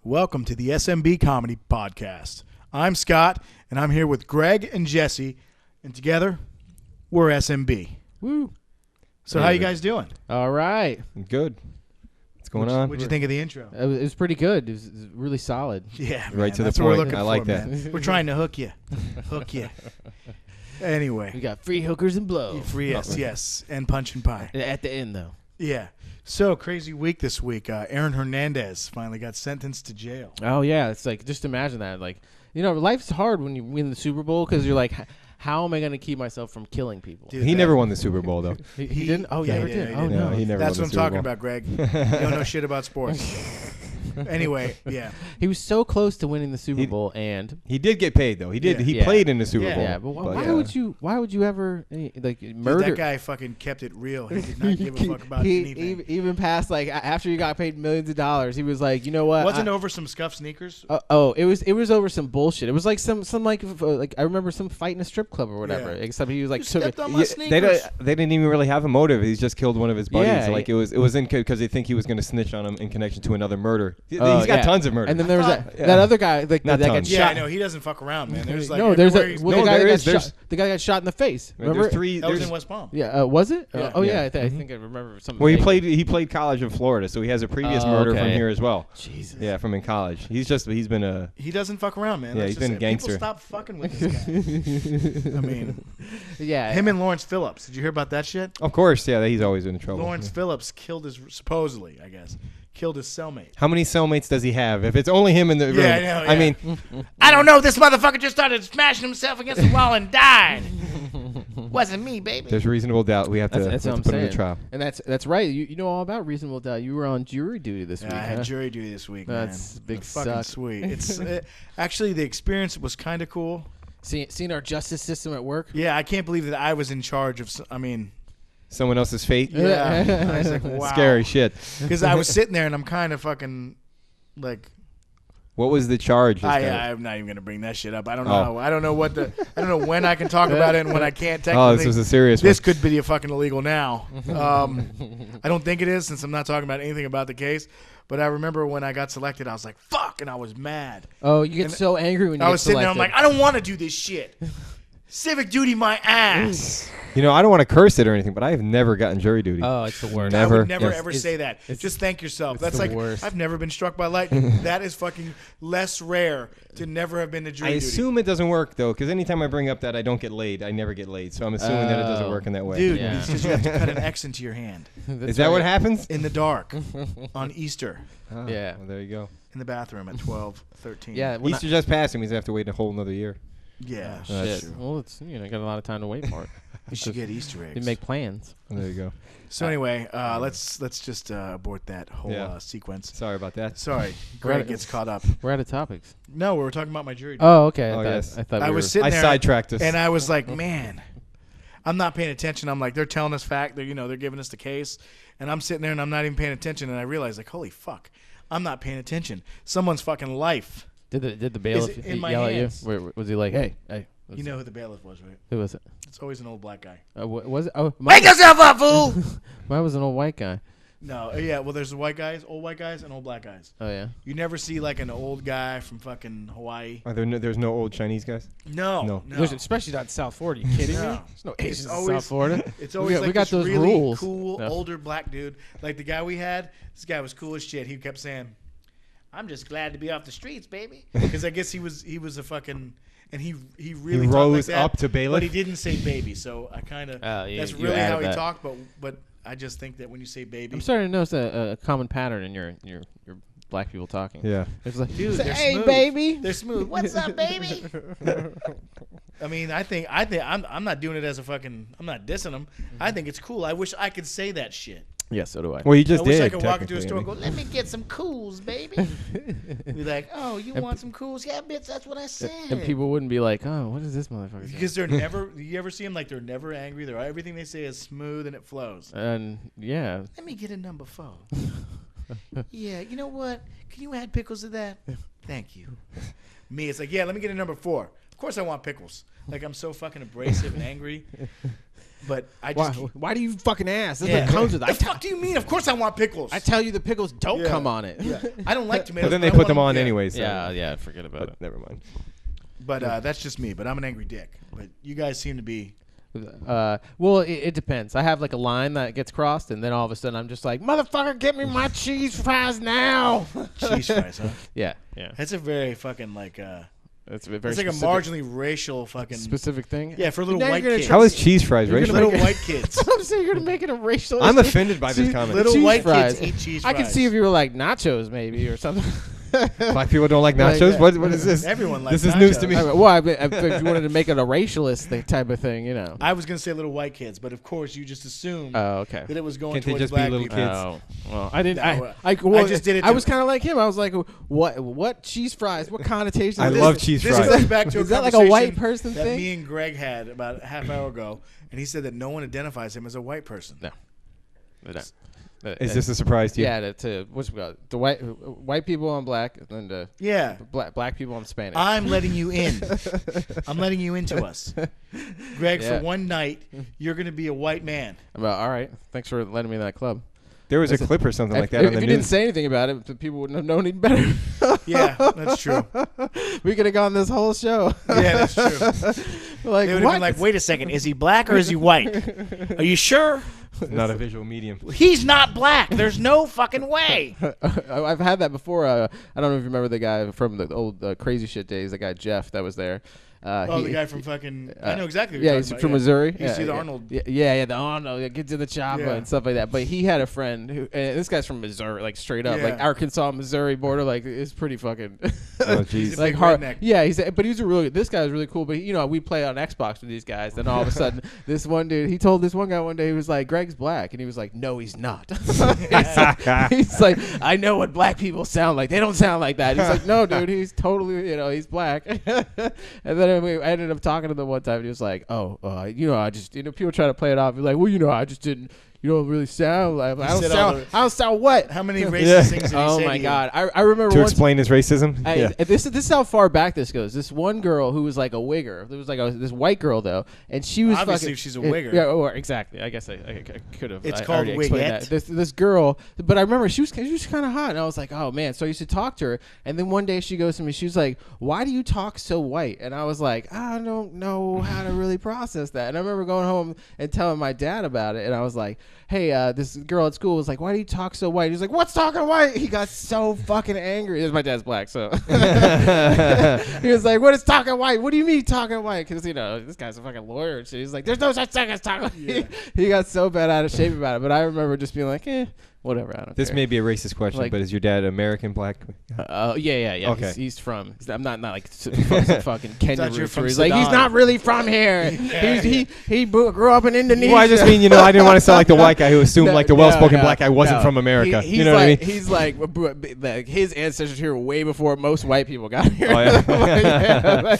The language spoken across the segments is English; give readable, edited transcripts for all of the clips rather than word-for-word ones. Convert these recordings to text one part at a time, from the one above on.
Welcome to the SMB Comedy Podcast. I'm Scott, and I'm here with Greg and Jesse, and together, we're SMB. Woo. So how you guys doing? All right. Good. What's going on? What'd you think of the intro? It was pretty good. It was really solid. Yeah, man, Right to the that's what we're point. looking I like for, that. man. We're trying to hook you. Anyway. We got free hookers and blow. Free, yes, and punch and pie. At the end, though. Yeah. So, crazy week this week. Aaron Hernandez finally got sentenced to jail. Oh, yeah. It's like, just imagine that. Like, you know, life's hard when you win the Super Bowl because you're like, how am I going to keep myself from killing people? Dude, He never won the Super Bowl, though. He didn't? Oh, Yeah, yeah, he he did. did. Oh, He no. he never That's won what the I'm Super talking Bowl. about, Greg. You don't know shit about sports. Anyway, yeah. He was so close to winning the Super Bowl, and He did get paid, though. He did. Yeah. He Yeah. played in the Super Yeah. Bowl. yeah, but why yeah. would you ever like Dude, murder? that guy fucking kept it real. He did not give a fuck about anything. Even past like after you got paid millions of dollars, he was like, you know what? Wasn't over some scuffed sneakers? It was over some bullshit. It was like some like I remember some fight in a strip club or whatever. Yeah. Except he was like You stepped on my Yeah, sneakers. they didn't even really have a motive. He's just killed one of his buddies. Yeah, Like it was in because they think he was going to snitch on him in connection to another murder. He's Oh, got yeah. tons of murder. And then there was I that other guy like Not that got tons. Yeah, I shot. know. He doesn't fuck around, man. There's like No, there's everywhere a he's well, going. the guy there that is. got There's- shot. The guy got shot in the face. There's Remember? three. That was There's, in West Palm. Yeah, was it? Yeah. Oh yeah, Yeah. I think I remember something. well, vaguely. he played college in Florida, so he has a previous Oh, murder from okay. here as well. Jesus. Yeah, from in college. He's been a. He doesn't fuck around, man. Yeah, That's he's just been a it. gangster. People stop fucking with this guy. I mean, Yeah. him and Lawrence Phillips. Did you hear about that shit? Of course, yeah, he's always in trouble. Lawrence Phillips killed his, supposedly, I guess, killed his cellmate. How many cellmates does he have? If it's only him in the room, Yeah, I know, I yeah. mean, I don't know. This motherfucker just started smashing himself against the wall and died. Wasn't me, baby. there's reasonable doubt. We have to, That's we what have I'm to put him in saying. the trial. And that's right. You know all about reasonable doubt. You were on jury duty this week. I had huh? jury duty this week, That's man. big fucking suck. sweet. It's actually the experience was kind of cool. Seeing our justice system at work. Yeah, I can't believe that I was in charge of. I mean, Someone else's fate. yeah, I was like, wow, Scary shit. Because I was sitting there and I'm kind of fucking like. What was the charge? I'm not even gonna bring that shit up. I don't Oh. know. I don't know what the. I don't know when I can talk about it and when I can't. Oh, Technically, this was a serious this one. could be a fucking illegal now. I don't think it is since I'm not talking about anything about the case. But I remember when I got selected, I was like, "Fuck," and I was mad. Oh, you get And so angry when you I get was sitting there. I'm selected. like, I don't want to do this shit. Civic duty, my ass. You know, I don't want to curse it or anything, but I have never gotten jury duty. Oh, it's the worst. I Never. would never Yes. ever It's- say that. Just thank yourself. it's That's the like worst. I've never been struck by lightning. That is fucking less rare to never have been to jury I duty. assume it doesn't work though, because anytime I bring up that I don't get laid, I never get laid. So I'm assuming that it doesn't Oh. work in that way. Dude, Yeah. it's because you have to cut an X into your hand Is that what happens? in the dark on Easter Oh, Yeah. Well, there you go. in the bathroom at 12:13. Yeah. when Easter just passed, and we have to wait a whole another year. Yeah. I, That's shit. Well, it's got a lot of time to wait for it. You should get Easter You eggs. make plans. There you go. So anyway, let's just abort that whole Yeah. sequence. Sorry about that. Sorry, Greg gets caught up. We're out of topics. No, we were talking about my jury duty. Oh, okay. Oh, yes. I thought I we was were, sitting I there sidetracked us. and I was like, man, I'm not paying attention. I'm like, they're telling us fact. They're giving us the case, and I'm sitting there and I'm not even paying attention. And I realize, like, holy fuck, I'm not paying attention. Someone's fucking life. Did the bailiff it in my yell hands? at you? Was he like, hey? You know who the bailiff was, right? Who was it? It's always an old black guy. Was it? Oh, Wake mine, yourself up, fool! mine was an old white guy. No, yeah. Well, there's white guys, old white guys, and old black guys. Oh yeah. You never see like an old guy from fucking Hawaii. Are there's no old Chinese guys? No, No. There's, especially not South Florida. You kidding me? No. There's no Asians in always- South Florida. It's always we like got this those really rules. cool No. older black dude. Like the guy we had, this guy was cool as shit. He kept saying, "I'm just glad to be off the streets, baby," because I guess he was a fucking, and he really talked rose like that, up to bailiff? but he didn't say baby. So I kind of Oh, yeah, that's you really how added he that. talked. But I just think that when you say baby, I'm starting to notice a common pattern in your black people talking. Yeah. It's like, dude, they're hey smooth. baby. They're smooth. What's up, baby? I mean, I think I'm not doing it as a fucking. I'm not dissing them. I think it's cool. I wish I could say that shit. Yeah, so do I. Well, you just I wish did. I could walk into a store and go, Let me get some cools, baby. be like, "Oh, you want some cools? Yeah, bitch, that's what I said." And people wouldn't be like, oh, what is this motherfucker saying? Because they're never. You ever see them like they're never angry? They're everything they say is smooth and it flows. And yeah, Let me get a number 4. Yeah, you know what? Can you add pickles to that? Thank you. Me, it's like, yeah, let me get a number 4. Of course, I want pickles. Like I'm so fucking abrasive and angry. But I just Why do you fucking ask? This yeah. is what comes with it. The fuck do you mean? Of course I want pickles. I tell you the pickles don't Yeah. come on it. Yeah. I don't like tomatoes. But then they I put want them on yeah. anyways. So. Yeah, forget about it. But never mind. But that's just me. But I'm an angry dick. But you guys seem to be. Well, it depends. I have like a line that gets crossed, and then all of a sudden I'm just like, motherfucker, get me my cheese fries now. Cheese fries, huh? Yeah. That's a very fucking like. It's a very It's like a marginally racial fucking. specific thing. Yeah, for little Now white you're gonna kids. How is cheese fries You're racial? gonna Little white kids. I'm saying you're gonna make it a racial. I'm issue. offended by this See, comment. Little cheese white fries. kids eat cheese I fries. could see if you were like nachos, maybe, or something. Black people don't like Like nachos. that. What is this? Everyone likes This is news to nachos. me. Well, if you wanted to make it a racialist type of thing, you know. I was gonna say little white kids, but of course you just assumed Oh, okay. that it was going Can't they towards just be black little people. kids? Oh, well, I didn't. No, I just did it I to- was kind of like him. I was like, what cheese fries? What connotation? I is this? love cheese This fries. goes back to Is a that like a conversation white person that thing? me and Greg had about a half hour ago, and he said that no one identifies him as a white person. No. Is this a surprise to you? Yeah, what's it called? The white people on black, and then the Yeah. black people on Spanish. I'm letting you in. I'm letting you into us. Greg, Yeah. for one night, you're going to be a white man. I'm like, all right, thanks for letting me in that club. There was a Listen, clip or something like that if on the you news. didn't say anything about it, the people wouldn't have known any better. Yeah, that's true. We could have gone this whole show. Yeah, that's true. Like, They would have what? been like, wait a second, is he black or is he white? Are you sure? Not a visual medium. He's not black. There's no fucking way. I've had that before. I don't know if you remember the guy from the old Crazy Shit days, the guy Jeff that was there. The guy from fucking. I know exactly what Yeah, you're he's talking about, from Missouri. You see the yeah. Arnold. Yeah, the Arnold. Yeah, get to the chopper Yeah. and stuff like that. But he had a friend who, and this guy's from Missouri, like straight up, like Yeah. Arkansas, Missouri border. Like it's pretty fucking. Oh, jeez. He's a like big hard. redneck. Yeah, but he was a really. This guy was really cool. But we play on Xbox with these guys. Then all of a sudden, this one dude, he told this one guy one day, he was like, "Greg's black," and he was like, "No, he's not." he's like, "I know what black people sound like. They don't sound like that." He's like, "No, dude, he's totally, he's black." And then I ended up talking to them one time, and he was like, I just, people try to play it off. He's like, well, I just didn't. You don't really sound like I said all I don't sound what? How many racist things did he Oh say my to you? god! I remember To once. explain his racism? Yeah. This is how far back this goes. This one girl who was like a wigger. There was like this white girl though, and she was Obviously, fucking, if she's a wigger. Yeah, or exactly. I guess I could have. It's I called already explained wigette. that. This girl, but I remember she was kind of hot, and I was like, oh man. So I used to talk to her, and then one day she goes to me, she was like, why do you talk so white? And I was like, I don't know how to really process that. And I remember going home and telling my dad about it, and I was like, hey, this girl at school was like, why do you talk so white? He's like, what's talking white? He got so fucking angry. My dad's black, so he was like, what is talking white? What do you mean talking white? Because this guy's a fucking lawyer and shit. He's like, there's no such thing as talking white. Yeah. He got so bad out of shape about it. But I remember just being like, whatever. I don't This care. may be a racist question, Like- but is your dad American black? Yeah. Okay. He's from. I'm not like some fucking Kenya Thought you were roots from where he's like, he's Sudan. not really from here. He grew up in Indonesia. Well, I just mean, I didn't want to sound like the white guy who assumed like the well-spoken black guy wasn't no. from America. He's You know what I mean? He's like his ancestors here way before most white people got here. Oh, yeah.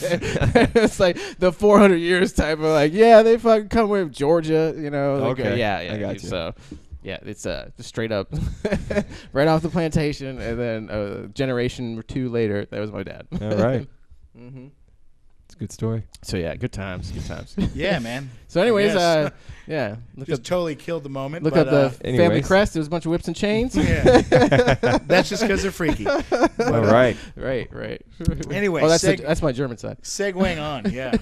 It's like the 400 years type of like, yeah, they fucking come with Georgia, like, Okay. yeah, I got you. So, yeah, it's just straight up right off the plantation, and then a generation or two later, that was my dad. All right. Mm-hmm. It's a good story. So yeah, good times. Yeah, man. So anyways, Yes. yeah, look Just up totally killed the moment. look but, up the family anyways. crest. There was a bunch of whips and chains. Yeah. That's just because they're freaky. All right. Right. Anyway, Oh, that's my German side. segueing on. Yeah.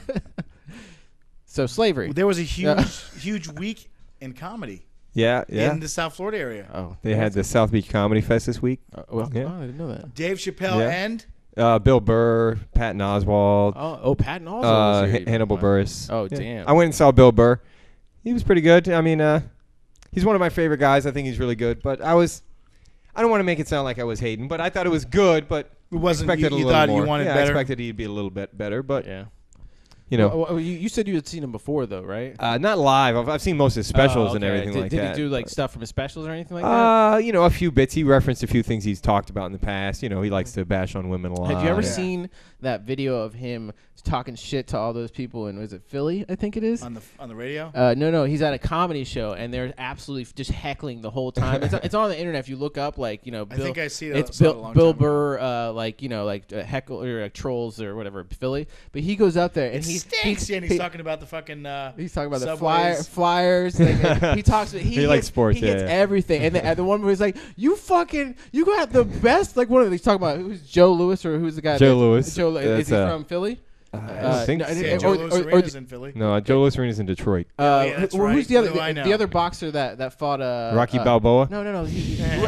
So slavery. There was a huge week in comedy Yeah. in the South Florida area. Oh, They had the South Beach Comedy Fest this week. Well, Yeah. I didn't know that. Dave Chappelle Yeah. and Bill Burr, Patton Oswalt, Patton also. was here. Hannibal Buress. Oh, Yeah. damn. I went and saw Bill Burr. He was pretty good. I mean, he's one of my favorite guys. I think he's really good. But I don't want to make it sound like I was hating, but I thought it was good. But it wasn't. expected You a little thought more. you wanted I better. expected he'd be a little bit better. But Yeah. you You said you had seen him before, though, right? not live. I've seen most of his specials and okay. everything like did that. Did he do like stuff from his specials or anything like that? A few bits. He referenced a few things he's talked about in the past. He likes to bash on women a lot. Have you ever Yeah. seen that video of him talking shit to all those people in, was it Philly? I think it is. on the radio. No, he's at a comedy show and they're absolutely just heckling the whole time. It's on the internet. If you look up, like Bill, I think I see that. it's saw it a Bill, long time ago. Burr, heckle or trolls or whatever Philly. But he goes up there and It's he stinks. And he's talking about the fucking. He's talking about the Subways. flyers. Like, he talks. He likes sports, He gets yeah. everything. And the one where he's like, "You got the best." Like one of these talking about who's Joe Lewis or who's the guy? Joe Lewis. Joe. Is he That's, from Philly? I think so. Yeah, Joe Louis Arena's in Philly. No, Joe Louis Arena's in Detroit. Yeah, that's right. Who's the other? What do I know? The other boxer that fought Rocky Balboa. No.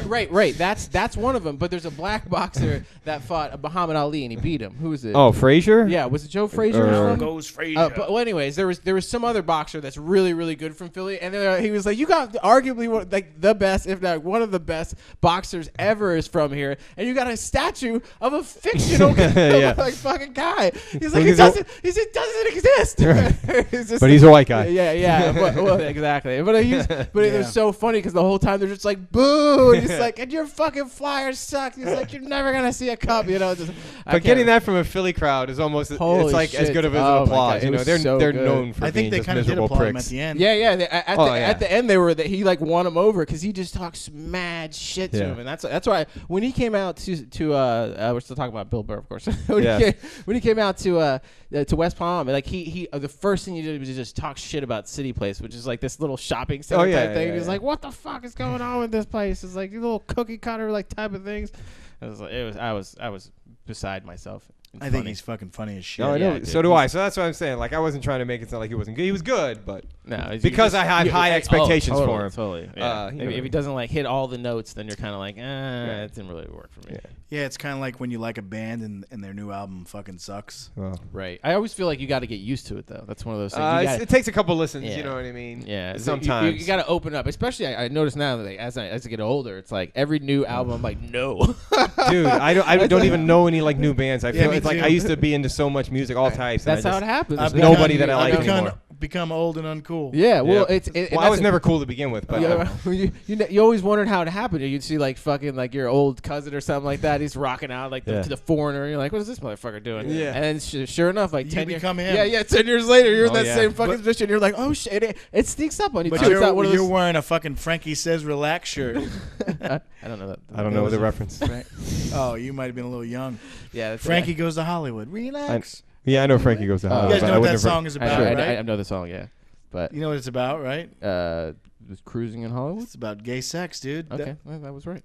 Right. That's one of them. But there's a black boxer that fought Muhammad Ali and he beat him. Who is it? Oh, Frazier? Yeah, was it Joe Frazier? or Or- something? Goes Frazier. But anyways, there was some other boxer that's really really good from Philly, and he was like, "You got arguably one, like the best, if not one of the best boxers ever is from here, and you got a statue of a fictional Yeah. like fucking guy." He's like, Well, it doesn't exist. It's just But he's a white guy. Yeah. well, exactly. But it was so funny because the whole time they're just like, "Boo!" And he's like, "And your fucking Flyers suck." He's like, "You're never gonna see a cup," Just, But getting that from a Philly crowd is almost Holy it's like as shit. good of an Oh my applause. God, it You know, was they're so good. known for I being think they just kind of did miserable applaud him pricks. at the end. Yeah. At the end, they were that he like won him over because he just talks mad shit to Yeah. him, and that's why when he came out to we're still talking about Bill Burr, of course. when he came out to West Palm, like he the first thing he did was just talk shit about City Place, which is like this little shopping center type thing. He's like, "What the fuck is going on with this place?" It's like these little cookie cutter like type of things. I was beside myself. It's I think funny. he's fucking funny as shit. No, I Yeah, know. dude. So do I. So that's what I'm saying. Like I wasn't trying to make it sound like he wasn't good. He was good, but No, because I had high expectations for him. Totally. Yeah. you know. If he doesn't like hit all the notes, then you're kind of like, it didn't really work for me. Yeah, it's kind of like when you like a band and their new album fucking sucks. Well, Right. I always feel like you got to get used to it though. That's one of those things. You gotta- it takes a couple listens. Yeah. You know what I mean? yeah. Sometimes you got to open up. Especially I notice now that as I get older, it's like every new album, I'm like, no. Dude, I don't even know any like new bands. I feel me it's like too. I used to be into so much music, all types. and That's I how just- it happens. I've There's nobody that I I've like anymore. become old and uncool. Yeah. Well, Yeah. it's Well, I was never cool to begin with, but you always wondered how it happened. You'd see like fucking like your old cousin or something like that. He's rocking out like to the Foreigner. You're like, what is this motherfucker doing? Yeah. And then sure enough, like You 10 years. become him. Yeah. 10 years later, you're in Oh, that yeah. same fucking position. You're like, oh shit, it sneaks up on you. But too. It's not one of you're those- wearing a fucking Frankie Says Relax shirt. I don't know that. I don't know the reference. Right. Oh, you might have been a little young. Yeah. That's Frankie Goes to Hollywood. Relax. Yeah, I know Frankie Goes to You Hollywood. You guys but know I what would that never- song is I, about, know, right? I know the song. Yeah. But You know what it's about, right? was cruising in Hollywood. It's about gay sex, dude. Okay, well, that was right.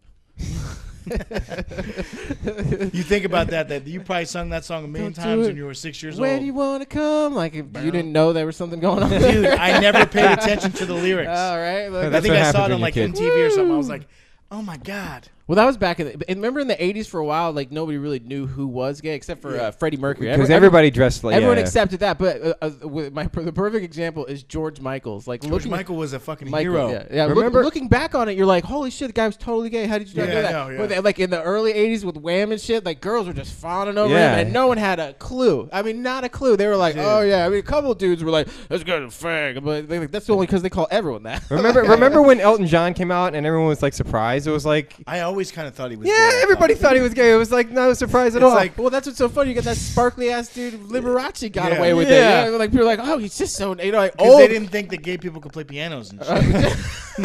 You think about that you probably sung that song a million Don't do times it. when you were 6 years Where old. do you want to come? Like if you didn't know there was something going on. Dude, I never paid attention to the lyrics. All right. Look, I That's think what I happens saw it when on you're like a kid. MTV or something. I was like, oh my God. well, that was back in the. And remember in the '80s for a while, like nobody really knew who was gay except for Freddie Mercury. Because everybody dressed like everyone yeah. accepted that. But the perfect example is George Michaels. Like George Michael was a fucking Michael, hero. Yeah. Remember- looking back on it, you're like, holy shit, the guy was totally gay. How did you not Yeah, know I that? know, yeah. But then, like in the early '80s with Wham and shit, like girls were just fawning over Yeah. him, and no one had a clue. I mean, not a clue. They were like, oh yeah. I mean, a couple of dudes were like, "This guy's a fag," but that's only because they call everyone that. Remember when Elton John came out and everyone was like surprised? It was like, I always kind of thought he was yeah, gay. everybody thought he was gay. It was like no surprise at all. like- well, that's what's so funny. You got that sparkly ass dude Liberace got Yeah. away with Yeah. it. Yeah, like people are like, oh, he's just so like Because old. they didn't think that gay people could play pianos and shit. They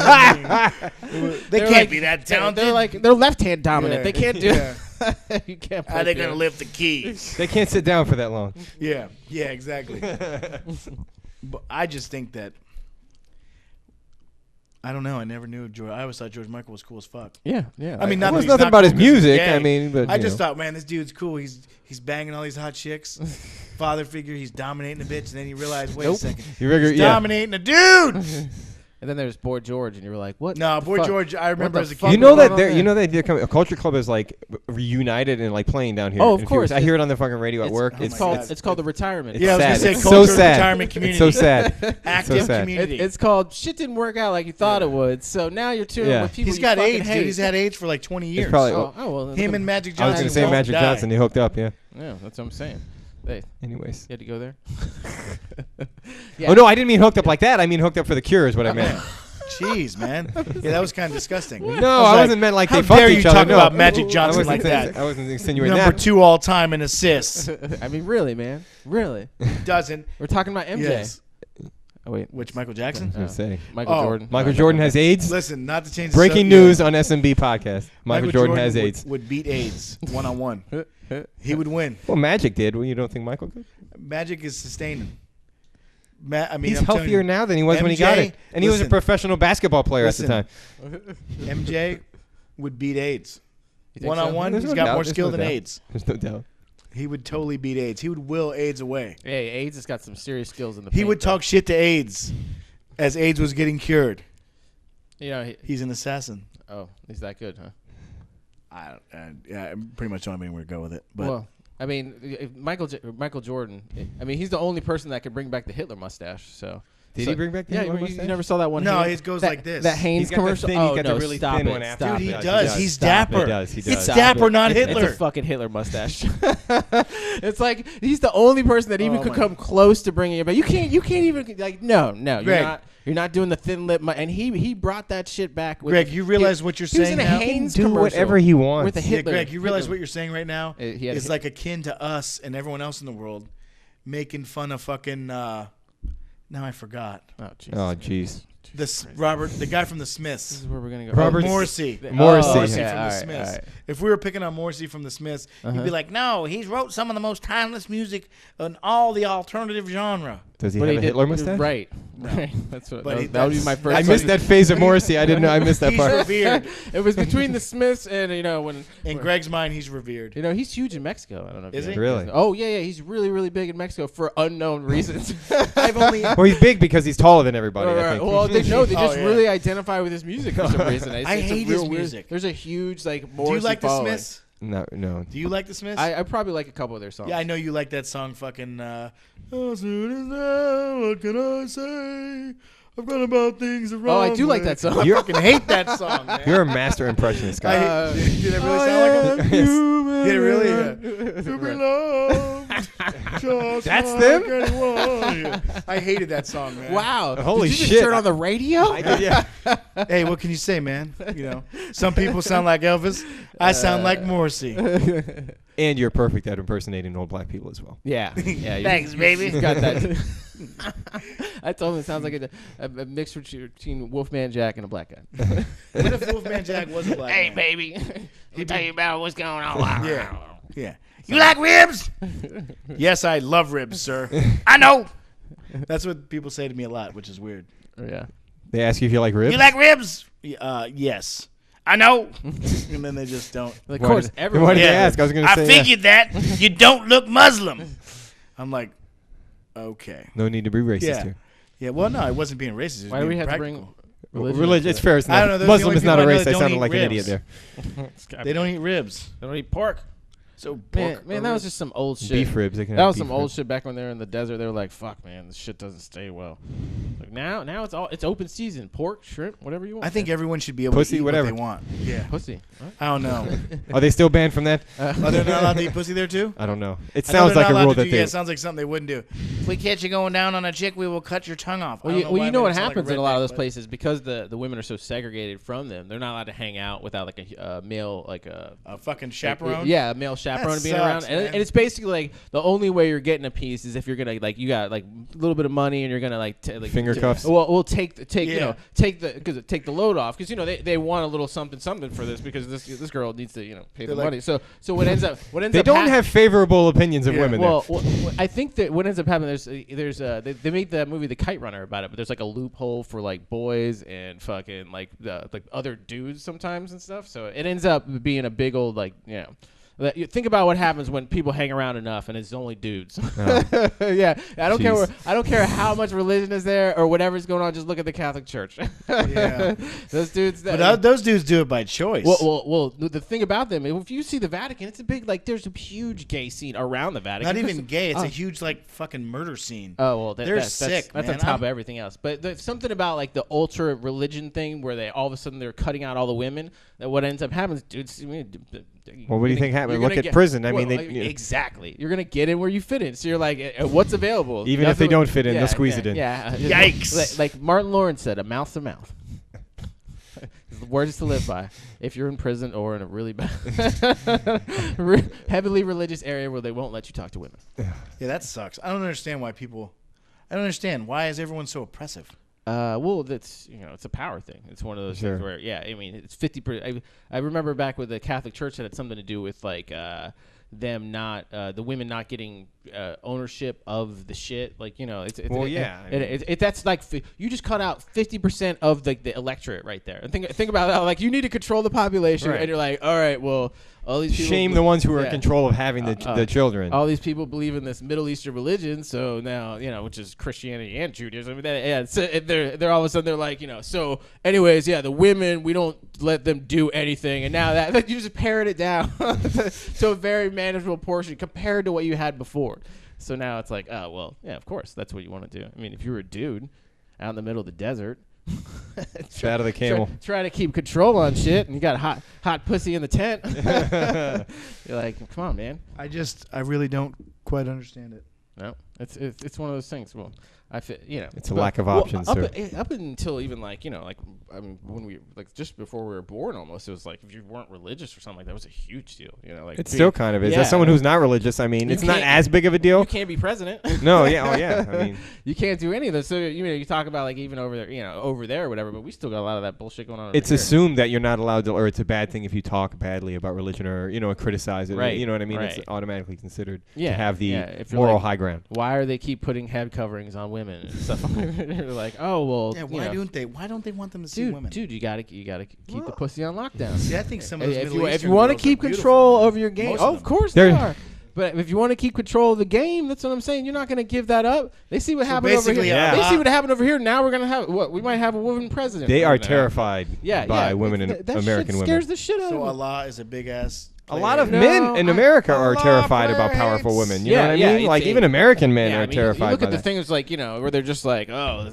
They're can't like- be that talented. They're left hand dominant. Yeah. They can't do. Yeah. You can't. How play are they going piano. to lift the keys? They can't sit down for that long. Yeah, exactly. But I just think that I don't know. I never knew George. I always thought George Michael was cool as fuck. Yeah. I mean, It not was that he's nothing not about his cool 'cause he's music. gay. I mean, but I you just know. thought, man, this dude's cool. He's banging all these hot chicks. Father figure. He's dominating the bitch, and then he realized, wait a second, You figure, he's yeah. dominating a dude. And then there's Boy George, and you were like, what? No, the Boy fuck? George. I remember the as a fuck kid. You know was that going on there? they're coming, a culture club is like reunited and like playing down here. Oh, of in Phoenix. course. I hear it on the fucking radio at work. oh It's my called God. it's called the retirement. Yeah, I was sad. gonna say It's culture so sad. retirement community. It's so sad. Active So sad. community. It's called shit didn't work out like you thought it would. So now you're tuning Yeah. with people. He's you got fucking AIDS, hate. dude. He's had AIDS for like 20 years. probably- Oh, well. look Him at- and Magic I was Johnson. gonna say both Magic died. Johnson. They hooked up. Yeah. Yeah, that's what I'm saying. Hey, Anyways. you had to go there. Oh no, I didn't mean hooked up like that. I mean hooked up for the cure is what I meant. Jeez, man. Yeah, that was kind of disgusting. No, I wasn't meant like how they fucked dare each you other. talk No. about Magic I Johnson wasn't like saying- that. I wasn't insinuating Number that. 2 all time in assists. I mean, really, man, really. Doesn't. We're talking about MJ. Yes. Oh wait, Which Michael Jackson? I was gonna say. Michael Oh, Jordan. Michael Jordan has AIDS. Listen, not to change. Breaking the news on SMB podcast. Michael Jordan has would- AIDS. Would beat AIDS 1-on-1. He would win. Well, Magic did. Well, you don't think Michael could? Magic is sustaining. He's I'm telling healthier you, now than he was when he got MJ, it. And he was a listen. professional basketball player at the time. MJ would beat AIDS. You think so? One-on-one, There's he's no got doubt, more there's skill no than doubt. AIDS. There's no doubt. He would totally beat AIDS. He would will AIDS away. Hey, AIDS has got some serious skills in the He paint, would though. talk shit to AIDS as AIDS was getting cured. You know, He's an assassin. he's that good, huh? I pretty much don't have anywhere to go with it. But Well, I mean, if Michael Jordan. I mean, he's the only person that could bring back the Hitler mustache. So Did he bring back the Yeah, Hitler you mustache? never saw that one. No, Hanes- it goes that- like this. That Hanes He's got the commercial. thin- oh he's got no, the really stop thin it, one after. stop Dude, he it. does. does. He's Stop dapper. it. He does. He It's does. Stop dapper, it. not It's Hitler. a fucking Hitler mustache. It's like he's the only person that even Oh could my- come close to bringing it. But you can't even like no. Greg. You're not doing the thin lip. And he brought that shit back. With Greg, you realize what you're he was saying in a now? Hanes Do commercial whatever he wants. with a Yeah, Hitler. Greg, you realize what you're saying right now He had is a- like akin to us and everyone else in the world making fun of fucking. Now I forgot. Oh jeez. Oh, jeez. The guy from the This Smiths. is where we're gonna go. Robert- Morrissey. Morrissey. Oh, Morrissey okay, from all the right, Smiths. all right. If we were picking on Morrissey from the Smiths, you'd be like, no, he's wrote some of the most timeless music in all the alternative genre. Does he But have he a did- Hitler mustache? Right. Right. That's what. But That would be my first. I missed that phase of Morrissey. I didn't know. I missed that He's part. revered. It was between the Smiths and when In Greg's mind, he's revered. he's huge in Mexico. I don't know. If Is you he? know. Really? Oh yeah. He's really big in Mexico for unknown reasons. I've only. Well, he's big because he's taller than everybody. I Right. think. Well, they just Oh, yeah. really identify with his music for some reason. I It's a hate real his weird- music. There's a huge Do you Morrissey like the following. Smiths? No. Do you like the Smiths? I probably like a couple of their songs. Yeah, I know you like that song. Fucking. As soon as now, what can I say? I've gone about things the wrong I do like way. that song. I fucking hate that song, man. You're a master impressionist, guy. Did it really sound like him? Yes. Did it really? Yeah. To be loved. Just That's like them? anyone. Yeah. I hated that song, man. Wow. Holy Did you just shit. turn on the radio? I did, yeah. Hey, what can you say, man? Some people sound like Elvis. I sound like Morrissey. And you're perfect at impersonating old black people as well. Yeah. Yeah. Thanks, baby. You got that. I told him it sounds like a mix between Wolfman Jack and a black guy. What if Wolfman Jack was a black Hey, man? baby. Let me tell you about what's going on. Yeah. Yeah. You like ribs? Yes, I love ribs, sir. I know. That's what people say to me a lot, which is weird. Yeah. They ask you if you like ribs. You like ribs? Yes. I know. And then they just don't. Of Why course, did- everyone. Why did they Yeah. ask? I was going to I say. figured that. You don't look Muslim. I'm like, okay. No need to be racist Yeah. here. Yeah, well, no, I wasn't being racist. It was Why do we being have to practical. bring Religion. religion? It's fair. It's I don't not, know, those are the Muslim only is not a people I know race. that I don't sounded eat like an ribs. idiot there. They don't eat ribs. They don't eat pork. So Man, pork that or was ribs. just some old shit. Beef ribs. They can That have was beef some old ribs. shit back when they were in the desert. They were like, "Fuck, man, this shit doesn't stay well." Like now it's open season. Pork, shrimp, whatever you want. I think everyone should be able Pussy, to eat whatever. what they want. Yeah. pussy. What? I don't know. Are they still banned from that? Are they not allowed to eat pussy there too? I don't know. It I know sounds they're like not a allowed rule to that do- they. Yeah, it sounds like something they wouldn't do. If we catch you going down on a chick, we will cut your tongue off. Well, I you, don't well, know you know why what it sounds like a happens in a lot of redneck, those but- places because the women are so segregated from them. They're not allowed to hang out without like a male A fucking chaperone? Yeah, a male chaperone That being sucks, around, and man. it's basically like the only way you're getting a piece is if you're gonna like you got like a little bit of money and you're gonna like Finger cuffs? Well, we'll take you Yeah. know take the load off because they want a little something for this because this girl needs to pay the They're like- money. So what ends up They don't have favorable opinions of Yeah. women. well, I think that what ends up happening they made that movie The Kite Runner about it, but there's like a loophole for like boys and fucking like other dudes sometimes and stuff. So it ends up being a big old you think about what happens when people hang around enough and it's only dudes. Yeah, I don't care. Jeez. I don't care how much religion is there or whatever's going on. Just look at the Catholic Church. Yeah. Those dudes. But those dudes do it by choice. Well, the thing about them, if you see the Vatican, it's a big there's a huge gay scene around the Vatican. Not even gay. It's Oh. a huge fucking murder scene. Oh well, They're sick, That's man. on top I'm- of everything else. But there's something about like the ultra religion thing where they all of a sudden they're cutting out all the women. That what ends up happening, dudes. Well, what do you think happened? Look at prison. I mean, they- exactly. You're gonna get in where you fit in. So you're like, what's available? Even if they don't fit in, they'll squeeze it in. Yeah. Yikes. Like Martin Lawrence said, a mouth's a mouth. The words to live by if you're in prison or in a really bad, heavily religious area where they won't let you talk to women. Yeah, that sucks. I don't understand why people. I don't understand why is everyone so oppressive. Well, that's it's a power thing. It's one of those Sure. things where I mean, it's 50%. I remember back with the Catholic Church that had something to do with like them not the women not getting ownership of the shit. Like, you know, that's like you just cut out 50% of the electorate right there. And think about that. Like, you need to control the population, and you're like, all right, well, all these people shame the ones who are in control of having the children. All these people believe in this Middle Eastern religion, so now, you know, which is Christianity and Judaism. So they're all of a sudden they're like, you know, so anyways, the women, we don't let them do anything, and now that you just pared it down to a very manageable portion compared to what you had before. So now it's like, oh well, yeah, of course that's what you want to do. I mean, if you were a dude out in the middle of the desert. Fat of the camel. Try to keep control on shit, and you got hot pussy in the tent. You're like, come on, man. I really don't quite understand it. No, it's one of those things. Well, it's a lack of options. Up until even like, you know, like, I mean, when we like just before we were born, almost it was like if you weren't religious or something like that, was a huge deal. You know, like it still kind of is. As someone who's not religious, I mean, it's not as big of a deal. You can't be president. No, I mean, you can't do any of this. So you talk about like even over there, over there or whatever, but we still got a lot of that bullshit going on. It's assumed that you're not allowed to, or it's a bad thing if you talk badly about religion or criticize it. Right. You know what I mean? Right. It's automatically considered to have the moral high ground. Why are they keep putting head coverings on women and stuff? They're like, oh well. Yeah, why don't they want them to see women? Dude, you gotta keep the pussy on lockdown. See, I think some of those if you want to keep control over your game, of course they are. But if you want to keep control of the game, that's what I'm saying. You're not going to give that up. They see what happened over here. Yeah. They see what happened over here. Now we're going to have we might have a woman president. They are terrified by women and that American shit scares the shit out of them. So Allah is a big ass. A lot of men in America are terrified about powerful women. You know what I mean? Like even American men are terrified. You look at by the things like, where they're just like, oh,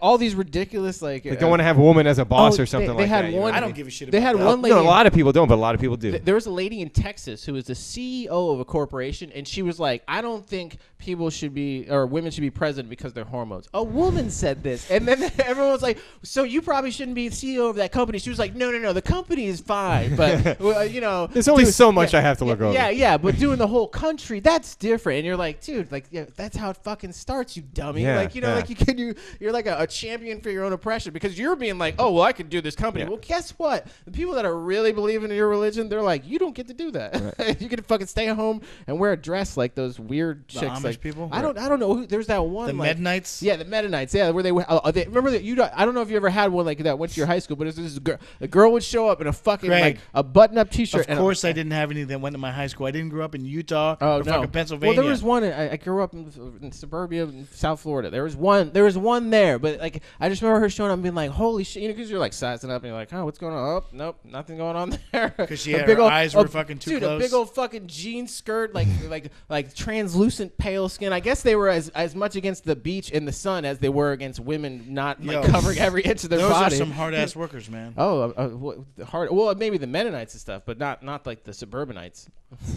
all these ridiculous like. They don't want to have a woman as a boss or something like that. I don't give a shit. They had one lady. No, a lot of people don't, but a lot of people do. There was a lady in Texas who was the CEO of a corporation, and she was like, I don't think women should be president because they're hormones. A woman said this, and then everyone was like, so you probably shouldn't be the CEO of that company. She was like, no, the company is fine, but there's only so much I have to look over. Yeah, but doing the whole country, that's different. And you're like, dude, like, that's how it fucking starts, you dummy. Like, you're like a champion for your own oppression because you're being like, oh, well, I can do this company. Well, guess what? The people that are really believing in your religion, they're like, you don't get to do that. Right. You get to fucking stay at home and wear a dress like those weird chicks. Amish like people? I don't know. There's that one. The Mennonites? Yeah, the Mennonites. Yeah, where they remember that I don't know if you ever had one like that. Went to your high school, but this girl. A girl would show up in a fucking like a button-up T-shirt. Of course, I didn't have any that went to my high school. I didn't grow up in Utah or fucking Pennsylvania. Well, there was one. I grew up in suburbia in South Florida. There was one there, but like I just remember her showing up and being like, "Holy shit!" Because you're like sizing up and you're like, "Oh, what's going on?" Oh, nope, nothing going on there. Because her eyes were fucking too close. Dude, a big old fucking jean skirt, like translucent pale skin. I guess they were as much against the beach and the sun as they were against women not covering every inch of their body. Those are some hard ass workers, man. Hard. Well, maybe the Mennonites and stuff, but not like the suburbanites.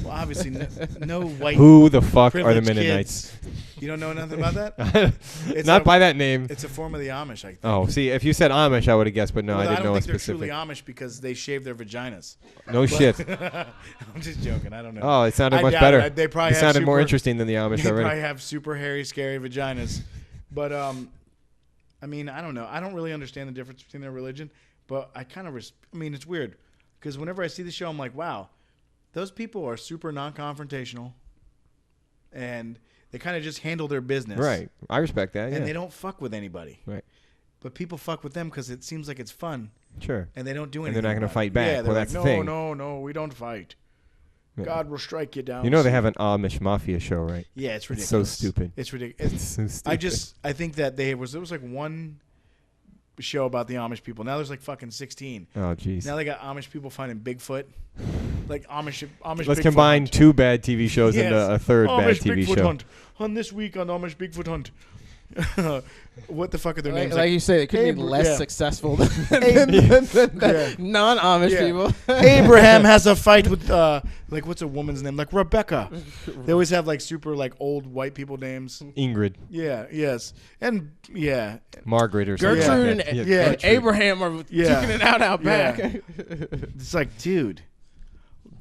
Well, obviously, no white. Who the fuck are the Mennonites? You don't know nothing about that? It's not by that name. It's a form of the Amish, I think. Oh, see, if you said Amish, I would have guessed, but no, I didn't know a specific. I don't think they're truly Amish because they shave their vaginas. No shit. I'm just joking. I don't know. Oh, it sounded much better. They probably sounded more interesting than the Amish already. They probably have super hairy, scary vaginas. But, I mean, I don't know. I don't really understand the difference between their religion, but I kind of, it's weird because whenever I see the show, I'm like, wow, those people are super non-confrontational and they kind of just handle their business. Right. I respect that, and they don't fuck with anybody. Right. But people fuck with them because it seems like it's fun. Sure. And they don't do anything. And they're not going to fight back. Yeah, well, that's the thing. No, we don't fight. Yeah. God will strike you down. You know they have an Amish mafia show, right? Yeah, it's ridiculous. It's so stupid. It's ridiculous. It's so stupid. I think that there was like one show about the Amish people. Now there's like fucking 16. Oh, jeez. Now they got Amish people finding Bigfoot. Like Amish. Let's Bigfoot combine hunt. 2 bad TV shows into a third bad TV Bigfoot show. Hunt. On this week on Amish Bigfoot Hunt. What the fuck are their names? Like you say, it could be less successful than non-Amish people. Abraham has a fight with like what's a woman's name? Like Rebecca. They always have like super like old white people names. Ingrid. Yeah. Yes. And yeah. Margaret or something. Gertrude and Abraham are duking it out back. It's like, dude,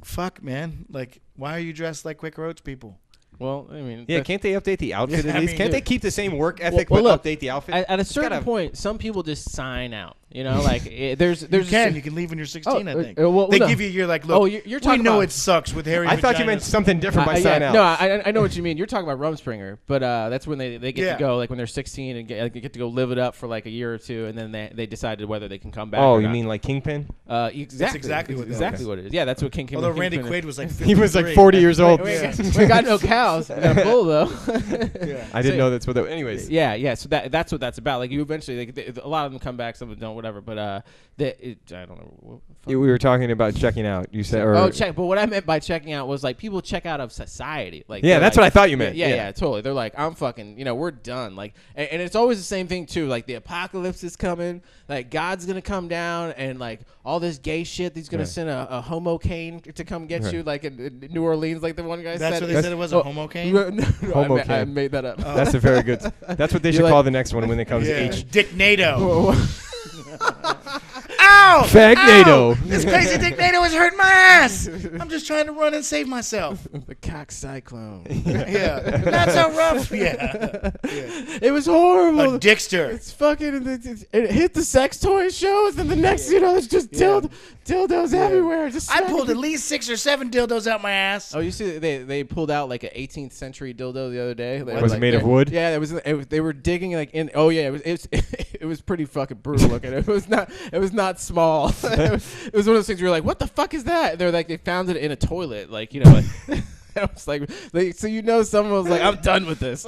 fuck, man. Like, why are you dressed like Quaker Oats people? Well, I mean... Yeah, can't they update the outfit at least? Can't they keep the same work ethic but update the outfit? At a certain point, some people just sign out. You know, like there's You can leave when you're 16. I think well, they no. give you're like, look. Oh, you're talking we know about, it sucks with hairy. I thought you meant vaginas. something different by sign out. No, I know what you mean. You're talking about Rumspringer, but that's when they get to go, like when they're 16 and get to go live it up for like a year or two, and then they decided whether they can come back. Oh, or you not. mean like Kingpin? Exactly what it is. exactly what it is. Yeah, that's what Kingpin. Although Randy Kingpin Quaid was like 53. He was like 40 years old. We got no cows. We got a bull though. Yeah. I didn't know that's what that. Anyways. Yeah. So that's what that's about. Like you eventually, a lot of them come back, some of them don't, whatever. But I don't know. We were talking about checking out. You said, check. But what I meant by checking out was like people check out of society. Like yeah, that's like, what I thought you meant. Yeah, totally. They're like, I'm fucking, we're done. Like, and it's always the same thing too. Like the apocalypse is coming. Like God's gonna come down and like all this gay shit. He's gonna send a homo cane to come get you, like in New Orleans, like the one guy said. That's what they said it was, a homo cane? No, Homo I cane. made that up. That's a very good. That's what they should call the next one when it comes to H. Dick NATO. Ow! Fagnado. Ow! This crazy Dick NATO is hurting my ass. I'm just trying to run and save myself. The cock cyclone. Yeah. Not so rough. Yeah. It was horrible. A Dickster. It's fucking. It hit the sex toy shows, and the next, there's just dildos everywhere. Just I pulled at least 6 or 7 dildos out my ass. Oh, you see, they pulled out like an 18th century dildo the other day. Was it made of wood? Yeah, they were digging like in. Oh yeah, it was pretty fucking brutal looking. It was not small. It was one of those things where you're like, what the fuck is that? And they're like, they found it in a toilet, like Like, I was like, someone was like, I'm done with this.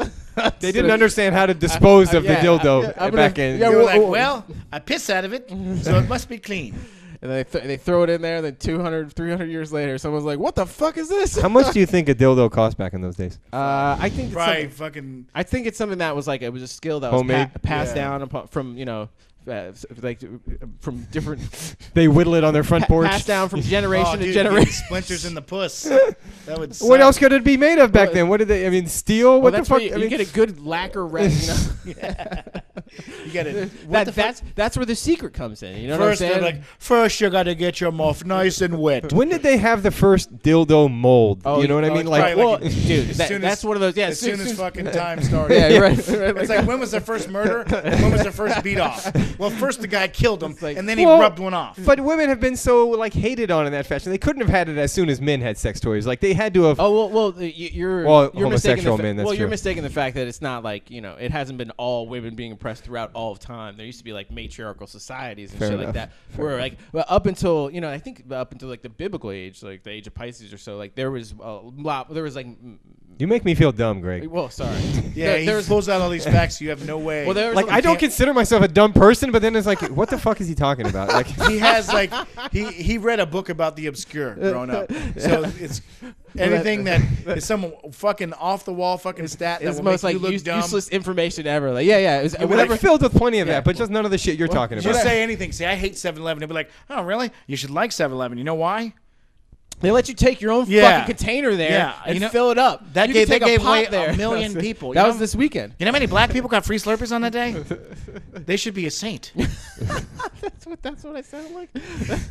They didn't understand how to dispose of the dildo back in. They were like, well, I piss out of it, so it must be clean. And they throw it in there, and then 200, 300 years later, someone's like, what the fuck is this? How much do you think a dildo cost back in those days? I think Probably it's fucking. I think it's something that was like, it was a skill that Homemade? was passed down from like from different They whittle it on their front porch. passed down from generation to Dude, generation. splinters in the puss. That would suck. What else could it be made of back then? What did they? I mean, steel. Well, What the that's fuck? where you, I mean, get a good lacquer red. You got it. That's where the secret comes in. You know what I'm First, they're saying? like, first you got to get your mouth nice and wet. when did they have the first dildo mold? You know what I mean? it's Like, probably well, like dude, as that's soon as- one of those. Yeah, as soon as fucking time started. Yeah, right. It's like, when was the first murder? And when was the first beat off? Well, first the guy killed him, like- and then he Well, rubbed one off. but women have been so like hated on in that fashion. They couldn't have had it as soon as men had sex toys. Like they had to have. Oh you're homosexual mistaking the men, that's you're true. mistaking the fact that it's not like it hasn't been all women being oppressed throughout all of time. There used to be like matriarchal societies and Fair shit enough. like that. Fair Where like up until I think up until like the biblical age, like the age of Pisces or so, like there was a lot. There was like. You make me feel dumb, Greg. Well, sorry. Yeah, he pulls out all these facts. You have no way. Well, there's Like I don't consider myself a dumb person, but then it's like, what the fuck is he talking about? Like he has like he read a book about the obscure growing up. So it's anything that is some fucking off the wall fucking stat that It's will most make like you look dumb. useless information ever. Like it was, we're whatever. filled with plenty of that, but just none of the shit you're talking about. Just say anything. Say I hate 7-Eleven. They'll be like, oh really? You should like 7-Eleven. You know why? They let you take your own Yeah. fucking container there Yeah, and fill it up. That You gave, can take that a gave pot away there. a million people. That was this weekend. You know how many black people got free Slurpees on that day? They should be a saint. That's what I sound like.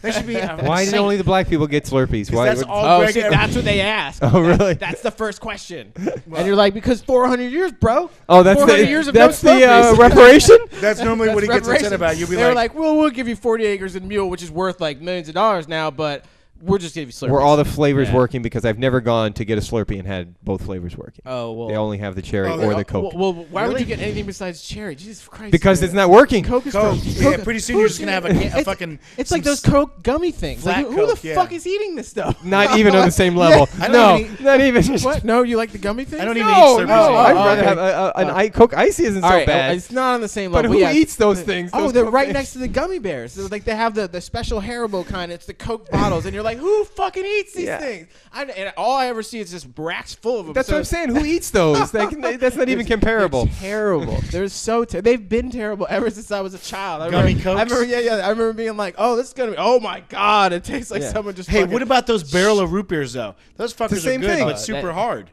They should be a Why did saint. only the black people get Slurpees? Why? That's would- all Oh, Greg see, ever- that's what they ask. Oh, really? That's the first question. And you're like, because 400 years, bro. Oh, that's 400 the years of that's no the Slurpees. reparation. That's normally what he gets upset Reparations. about. You'll be They're like, like, well, we'll give you 40 acres and mule, which is worth like millions of dollars now, but we'll just give you Slurpees. Were all the flavors Yeah. working? Because I've never gone to get a Slurpee and had both flavors working. Oh, well. They only have the cherry Oh, or they- the Coke. Well, why would Really? you get anything besides cherry? Jesus Christ. Because it's not working. Coke is Coke. for- Yeah, pretty soon you're just gonna have a fucking. It's like some those Coke gummy things. Like, flat who the Coke, yeah. fuck is eating this stuff? Not even on the same level. I don't No, even eat- not even. What? No, you like the gummy things? I don't even No, eat Slurpees. no. I'd Oh, rather okay. have Coke Icy isn't All so right, bad. it's not on the same But level. who yeah. eats those things? Oh, Those they're Coke right things? next to the gummy bears. So, like they have the special Haribo kind. It's the Coke bottles, and you're like, who fucking eats these Yeah. things? And all I ever see is just racks full of them. That's So what I'm saying. Who eats those? That's not even comparable. They're terrible. They're so they've been terrible ever since I was a child. I Gummy remember, I Cokes? remember, I remember being like, oh, this is gonna be. Oh my god, it tastes like Yeah. someone just. Hey, fucking, what about those barrel of root beers though? Those fuckers are same good, thing. but super That- hard.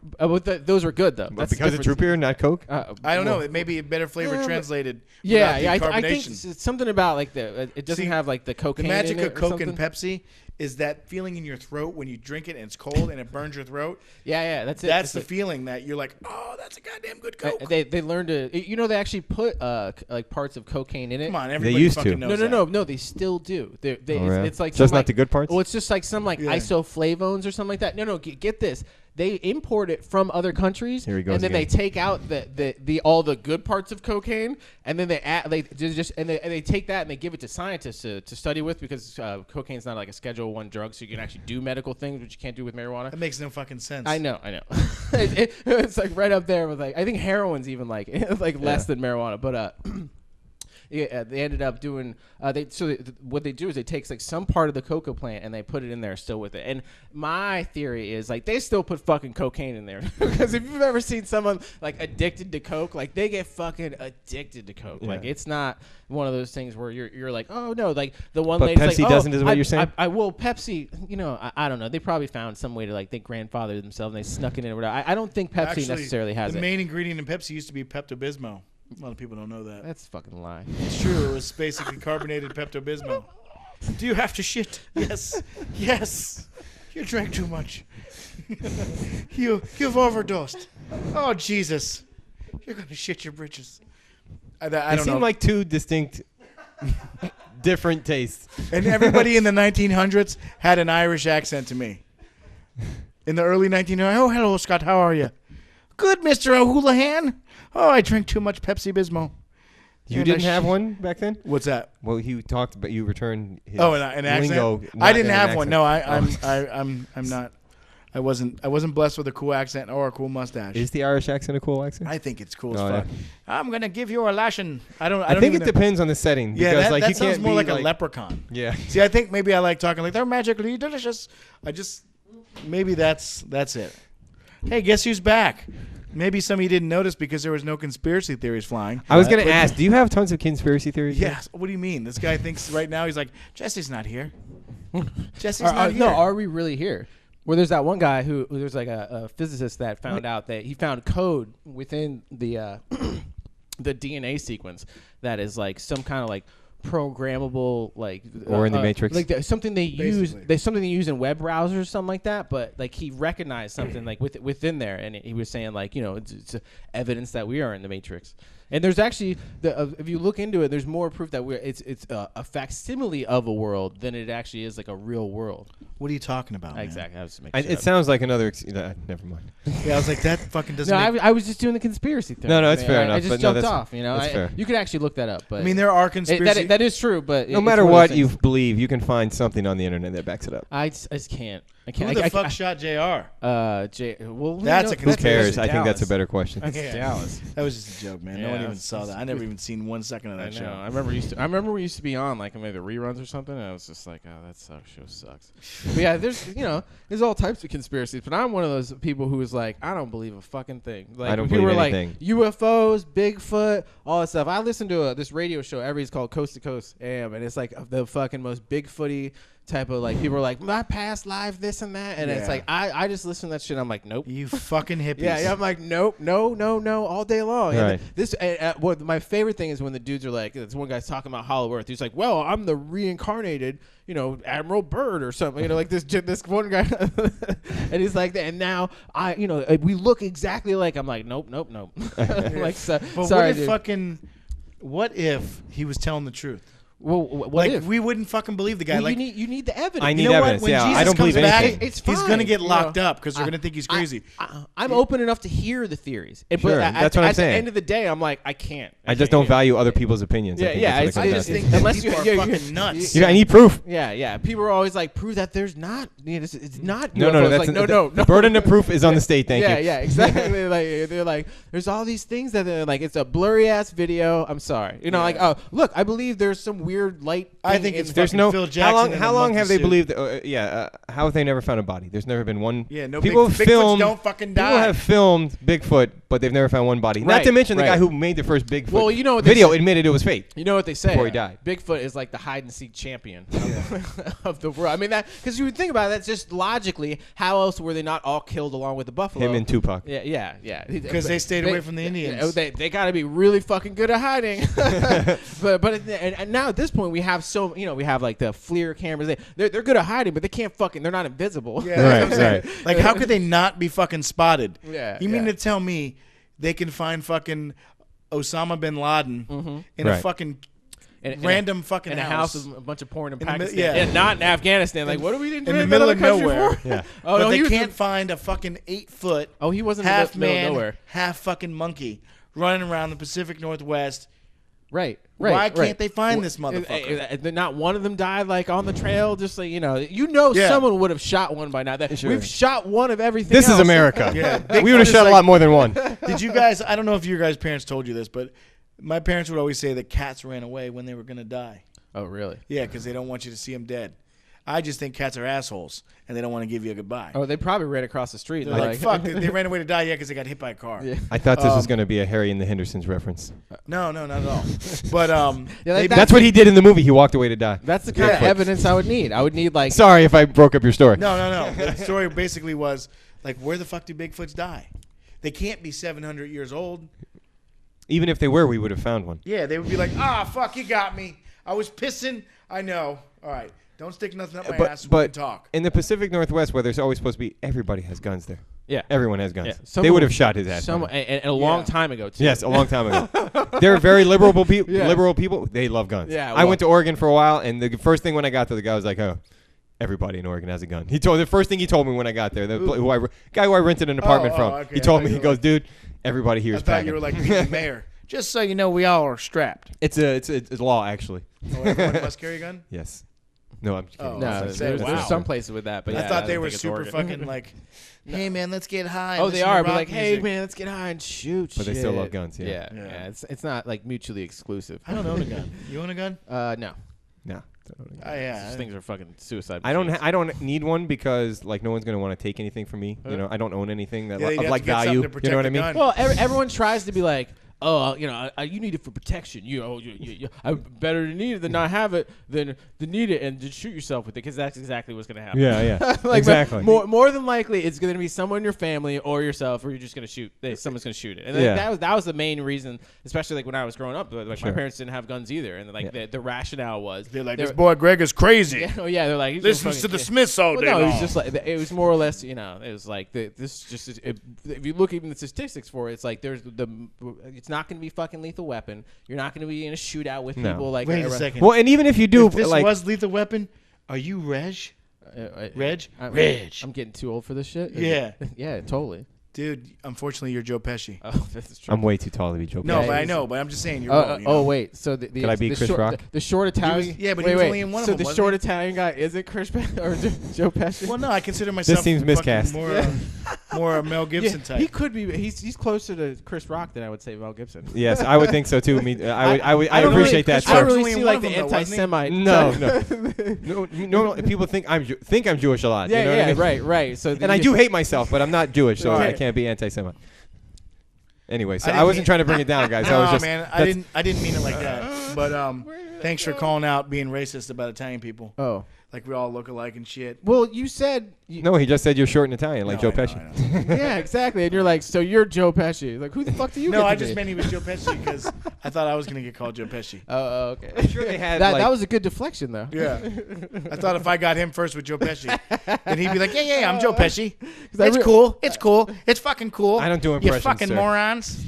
those were good though. That's the Because it's difference. root beer, not Coke. I don't know. It may be a better flavor Yeah, but- translated. Yeah, without yeah. the I think carbonation. it's something about like it doesn't See, have like the The cocaine. magic in it of or Coke something. and Pepsi is that feeling in your throat when you drink it and it's cold and it burns your throat. Yeah, that's it. That's the feeling that you're like, oh, that's a goddamn good Coke. They learned to, they actually put like parts of cocaine in it. Come on, everybody used fucking to. knows No, they still do. It's like just not the good parts. Well, it's just like some like isoflavones or something like that. No, get this. They import it from other countries, Here he goes and then again. they take out the all the good parts of cocaine, and then they take that and they give it to scientists to study with, because cocaine's not like a Schedule 1 drug, so you can actually do medical things which you can't do with marijuana. That makes no fucking sense. I know. It's like right up there with like, I think heroin's even like less than marijuana, but yeah, they ended up doing. What they do is they take like some part of the cocoa plant and they put it in there still with it. And my theory is like they still put fucking cocaine in there, because if you've ever seen someone like addicted to coke, like they get fucking addicted to coke. Yeah. Like it's not one of those things where you're like, oh no, like the one But lady's Pepsi like, doesn't, is what you're saying? I will Pepsi. I don't know. They probably found some way to like they grandfather themselves and they snuck it in or whatever. I don't think Pepsi Actually, necessarily has the it. main ingredient in Pepsi used to be Pepto-Bismol. A lot of people don't know that. That's a fucking lie. It's true. It was basically carbonated Pepto-Bismol. Do you have to shit? Yes. Yes. You drank too much. You've overdosed. Oh, Jesus. You're going to shit your britches. I They don't know. seem like two distinct, different tastes. And everybody in the 1900s had an Irish accent to me. In the early 1900s, oh, hello, Scott, how are you? Good, Mr. O'Houlihan. Oh, I drank too much Pepsi-Bismol. You And didn't I have one back then? What's that? Well, he talked, but you returned his An accent. lingo. I not didn't in an have one. accent. No, I'm not. I wasn't blessed with a cool accent or a cool mustache. Is the Irish accent a cool accent? I think it's cool as Oh, fuck. yeah. I'm gonna give you a lashing. I don't I think even it know. depends on the setting. Yeah, because, that, like, that you sounds can't more be like a leprechaun. Yeah. See, I think maybe I like talking like they're magically delicious. Maybe that's it. Hey, guess who's back? Maybe some of you didn't notice because there was no conspiracy theories flying. I was going to ask, do you have tons of conspiracy theories? Yes. What do you mean? This guy thinks right now he's like, Jesse's not here. Jesse's not here. No, are we really here? Where there's that one guy who there's like a physicist that found out that he found code within the the DNA sequence that is like some kind of like programmable like Or in the Matrix. like something they use. Basically. There's something they use in web browsers or something like that. But like he recognized something like within there, and he was saying like it's evidence that we are in the Matrix. And there's actually if you look into it, there's more proof that it's a facsimile of a world than it actually is like a real world. What are you talking about? Man? Exactly. I was just making shit It up. sounds like another. Never mind. Yeah, I was like, that fucking doesn't. No, make, I was just doing the conspiracy thing. No, it's fair enough, I just but no, jumped that's- off. that's fair. You could actually look that up. But I mean, there are conspiracy. that is true. But No it's matter one of what those you things. believe, you can find something on the internet that backs it up. I just can't. I Who can't. the fuck shot Jr.? Well, That's a Who conspiracy. cares? I think that's a Dallas. better question. Okay. Dallas. That was just a joke, man. no Yeah, one even it's- saw that. I never even seen 1 second of I that know. show. I remember we used to be on like maybe the reruns or something, and I was just like, oh, that show sucks. But yeah, there's all types of conspiracies, but I'm one of those people who is like, I don't believe a fucking thing. Like I don't people believe were anything. like UFOs, Bigfoot, all that stuff. I listen to this radio show it's called Coast to Coast AM, and it's like the fucking most Bigfooty type of like people are like my past life, this and that, and it's Yeah. like I just listen to that shit. I'm like, nope. You fucking hippies. Yeah, I'm like, nope, no, all day long. Right. And what my favorite thing is when the dudes are like, this one guy's talking about Hollow Earth. He's like, well, I'm the reincarnated, Admiral Byrd or something. Like this one guy, and he's like, and now we look exactly like. I'm like, nope. I'm like, But sorry, what if he was telling the truth? Well, what Like if? we wouldn't fucking believe the guy. Well, like you need the evidence. I need you know evidence. what? When Yeah, Jesus I don't comes believe back, anything. It's he's fine, gonna get you locked know. up because they're gonna think he's crazy. I'm open enough to hear the theories. Sure, But that's what I'm at saying. the end of the day, I'm like, I can't. I just can't don't hear. value other people's opinions. Yeah, I think yeah, that's what I it just comes think down that to. people are fucking nuts. I need proof. Yeah. People are always like, prove that there's not. It's not. No, UFOs. that's like, no. The burden of proof is on the state. Thank you. Yeah, exactly. Like they're like, there's all these things that they're like, it's a blurry ass video. I'm sorry, like, oh, look, I believe there's some weird light. I thing think in- it's There's fucking no. Phil Jackson How in a long monkey have they suit. believed? How have they never found a body? There's never been one. Yeah, no. People Bigfoots filmed. don't fucking die. People have filmed Bigfoot, but they've never found one body. Not Right, to mention the right. guy who made the first Bigfoot Well, you know what they video say- admitted it was fake. You know what they say? Before he died. Bigfoot is like the hide and seek champion of the world. I mean, that because you would think about it, that's just logically, how else were they not all killed along with the buffalo? Him and Tupac. Yeah. Because they stayed away from the Indians. They got to be really fucking good at hiding. but now this point we have we have like the FLIR cameras. They're good at hiding, but they can't they're not invisible. Yeah, Right. Like, how could they not be fucking spotted? Yeah, You mean yeah. to tell me they can find fucking Osama bin Laden in a Right. fucking In random fucking in a house house with a bunch of porn in In the mi- Pakistan, yeah. and not in Afghanistan. Like, what are we doing in the middle of nowhere? Yeah. Oh but no, they he was can't find a fucking 8-foot Oh, he wasn't half in the middle man, of nowhere. half fucking monkey running around the Pacific Northwest. Right. Why can't they find this motherfucker? Not one of them died like on the trail. Just like Yeah. someone would have shot one by now. Sure. We've shot one of everything. This is else. America. Yeah. We would have Bigfoot shot is a lot more than one. Did you guys? I don't know if your guys' parents told you this, but my parents would always say that cats ran away when they were gonna die. Oh really? Yeah, because they don't want you to see them dead. I just think cats are assholes and they don't want to give you a goodbye. Oh, they probably ran across the street. They're like, fuck, they ran away to die, because they got hit by a car. Yeah. I thought this was going to be a Harry and the Hendersons reference. No, not at all. But Yeah, like That's what he did in the movie. He walked away to die. That's the kind of evidence I would need. I would need like Sorry if I broke up your story. no. The story basically was like, where the fuck do Bigfoots die? They can't be 700 years old. Even if they were, we would have found one. Yeah, they would be like, fuck, you got me. I was pissing. I know. All right. Don't stick nothing up my ass. We can talk. In the Pacific Northwest, where there's always supposed to be, everybody has guns there. yeah. Everyone has guns. Yeah. They would have shot his ass. And a long time ago too. Yes, a long time ago. They're very liberal people. Yeah. Liberal people. They love guns. Yeah, I well- went to Oregon for a while, and the first thing when I got there, the guy was like, "Oh, everybody in Oregon has a gun." The first thing he told me when I got there, guy who I rented an apartment from, okay. he I told thought me, you he were goes, "Dude, everybody here I is thought packing." you were like the mayor. Just so you know, we all are strapped. It's a law actually. Oh, everyone must carry a gun? Yes. No, I'm just kidding. Oh, No, I was there's, gonna say, there's wow. some places with that, but I yeah, thought they don't were think it's super Oregon. fucking like, hey, man, let's get high. Oh, and they listen to are, but rock like, hey, music. man, let's get high and shoot. But they still shit. love guns, yeah. Yeah. It's not like mutually exclusive. I don't own a gun. You own a gun? No. No. Yeah. These things are fucking suicide. I don't. machines. I don't need one because like no one's gonna want to take anything from me. You know, I don't own anything that Yeah, you'd of have like to get something value. to You protect know what the I mean? gun. Well, everyone tries to be like, oh, you need it for protection. I better to need it than not have it than to need it and just shoot yourself with it, because that's exactly what's gonna happen. Yeah. Like, exactly. More than likely, it's going to be someone in your family or yourself, or you're just going to shoot. Someone's going to shoot it. And Yeah. that was the main reason, especially like when I was growing up. Like Sure. my parents didn't have guns either, and like the rationale was They're like, this boy Greg is crazy. Yeah, they're like, he's Listens just to the fucking- Smiths all Well, day no, it long. was just like it was more or less, it was like this just if you look even the statistics for it, it's like it's not going to be fucking lethal weapon. You're not going to be in a shootout with No. people like Wait a second. Well, and even if you do, if this like, was lethal weapon, are you Reg? Reg? Reg. I'm getting too old for this shit. Yeah. Yeah, totally. Dude, unfortunately, you're Joe Pesci. Oh, that's true. I'm way too tall to be Joe No, Pesci. but I know. But I'm just saying you're wrong. you know? Wait. So the Could I be Chris short, Rock? The short Italian. yeah, but wait, he was wait. only in one of so them, the wasn't short he? Italian guy isn't Chris or Joe Pesci. Well, no, I consider myself seems fucking miscast. more a Mel yeah, Gibson type. he could be. He's closer to Chris Rock than I would say Mel Gibson. Yes, I would think so too. I don't appreciate that. Chris I don't Rock's really only see in like one the of them, though, wasn't he? anti-Semite. No. People think I'm Jewish a lot. Yeah, you know what I mean? right. So And I do hate myself, but I'm not Jewish, so Right. I can't be anti-Semite. Anyway, so I I didn't wasn't mean- trying to bring it down, guys. I was No, just man, I didn't mean it like that. But thanks for calling out being racist about Italian people. Oh. Like we all look alike and shit. Well, you said. No, he just said you're short in Italian, like No, Joe I know, Pesci. I know. Yeah, exactly. And you're like, so you're Joe Pesci. Like, who the fuck do you? No, get to I just be? meant he was Joe Pesci because I thought I was gonna get called Joe Pesci. Oh, okay. I'm sure they had that like, was a good deflection, though. Yeah, I thought if I got him first with Joe Pesci, then he'd be like, yeah, I'm Joe Pesci. I It's re- cool. It's cool. It's fucking cool. I don't do You impressions, fucking sir. morons.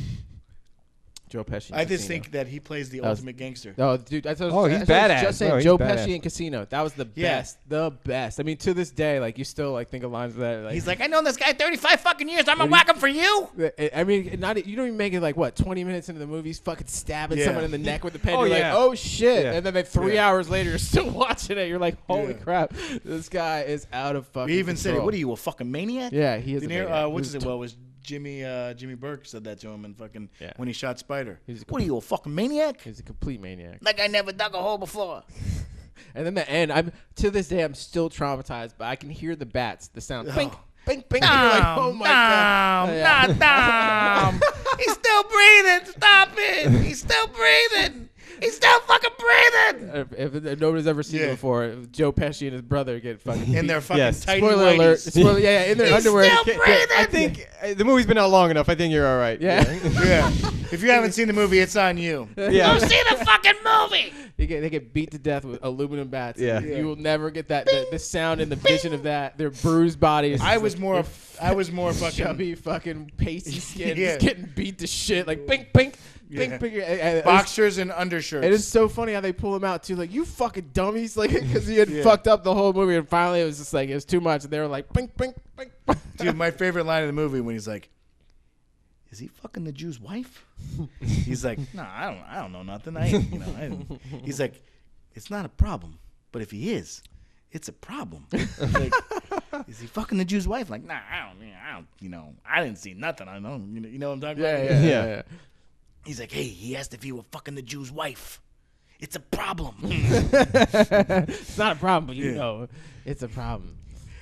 Joe Pesci. I just Casino. think that he plays the That was- ultimate gangster. No, dude. I thought, Oh, he's I was badass. Just saying, No, he's Joe badass. Pesci in Casino. That was the Yeah. best. The best. I mean, to this day, like you still like think of lines of that. Like, He's like, I known this guy 35 fucking years. I'm gonna whack him for you. I mean, you don't even make it like what 20 minutes into the movie, he's fucking stabbing Yeah. someone in the neck with the pen. Oh, You're yeah. like, oh shit! Yeah. And then like 3 Yeah. hours later, you're still watching it. You're like, holy Yeah. crap, this guy is out of fucking. We even said it. control. What are you, a fucking maniac? Yeah, he is. De a Niro, maniac. what's He it? was Well, it was Jimmy Burke said that to him and fucking Yeah. when he shot Spider. He's a What are you, a fucking maniac? He's a complete maniac. Like I never dug a hole before. And then the end, I'm to this day, I'm still traumatized, but I can hear the bats, the sound, bing, Oh. bing, bing. And you're like, oh my god. Yeah. Dom. He's still breathing. Stop it. He's still breathing. He's still fucking breathing. If nobody's ever seen Yeah. it before, Joe Pesci and his brother get fucking In their fucking Yes. tighty spoiler alert. whities. Spoiler, yeah, in their He's underwear. still breathing. I think the movie's been out long enough. I think you're all right. Yeah. Yeah. If you haven't seen the movie, it's on you. Yeah. Go see the fucking movie. They get beat to death with aluminum bats. Yeah. You will never get that the sound and the vision of that. Their bruised bodies. I was more fucking. chubby, fucking pasty skin, Yeah. just getting beat to shit. Like pink, pink, Yeah. pink, pink. Boxers and undershirts. It is so funny how they pull him out too. Like you fucking dummies, like because he had Yeah. fucked up the whole movie, and finally it was just like it was too much, and they were like, pink, pink, pink. Dude, my favorite line of the movie when he's like, "Is he fucking the Jew's wife?" He's like, "No, I don't know nothing. He's like, "It's not a problem, but if he is, it's a problem." Like, is he fucking the Jew's wife? Like, nah, I don't. I didn't see nothing. I know. You know what I'm talking about? Yeah. He's like, "Hey, he asked if he were fucking the Jew's wife. It's a problem." It's not a problem, but you Yeah. know, it's a problem.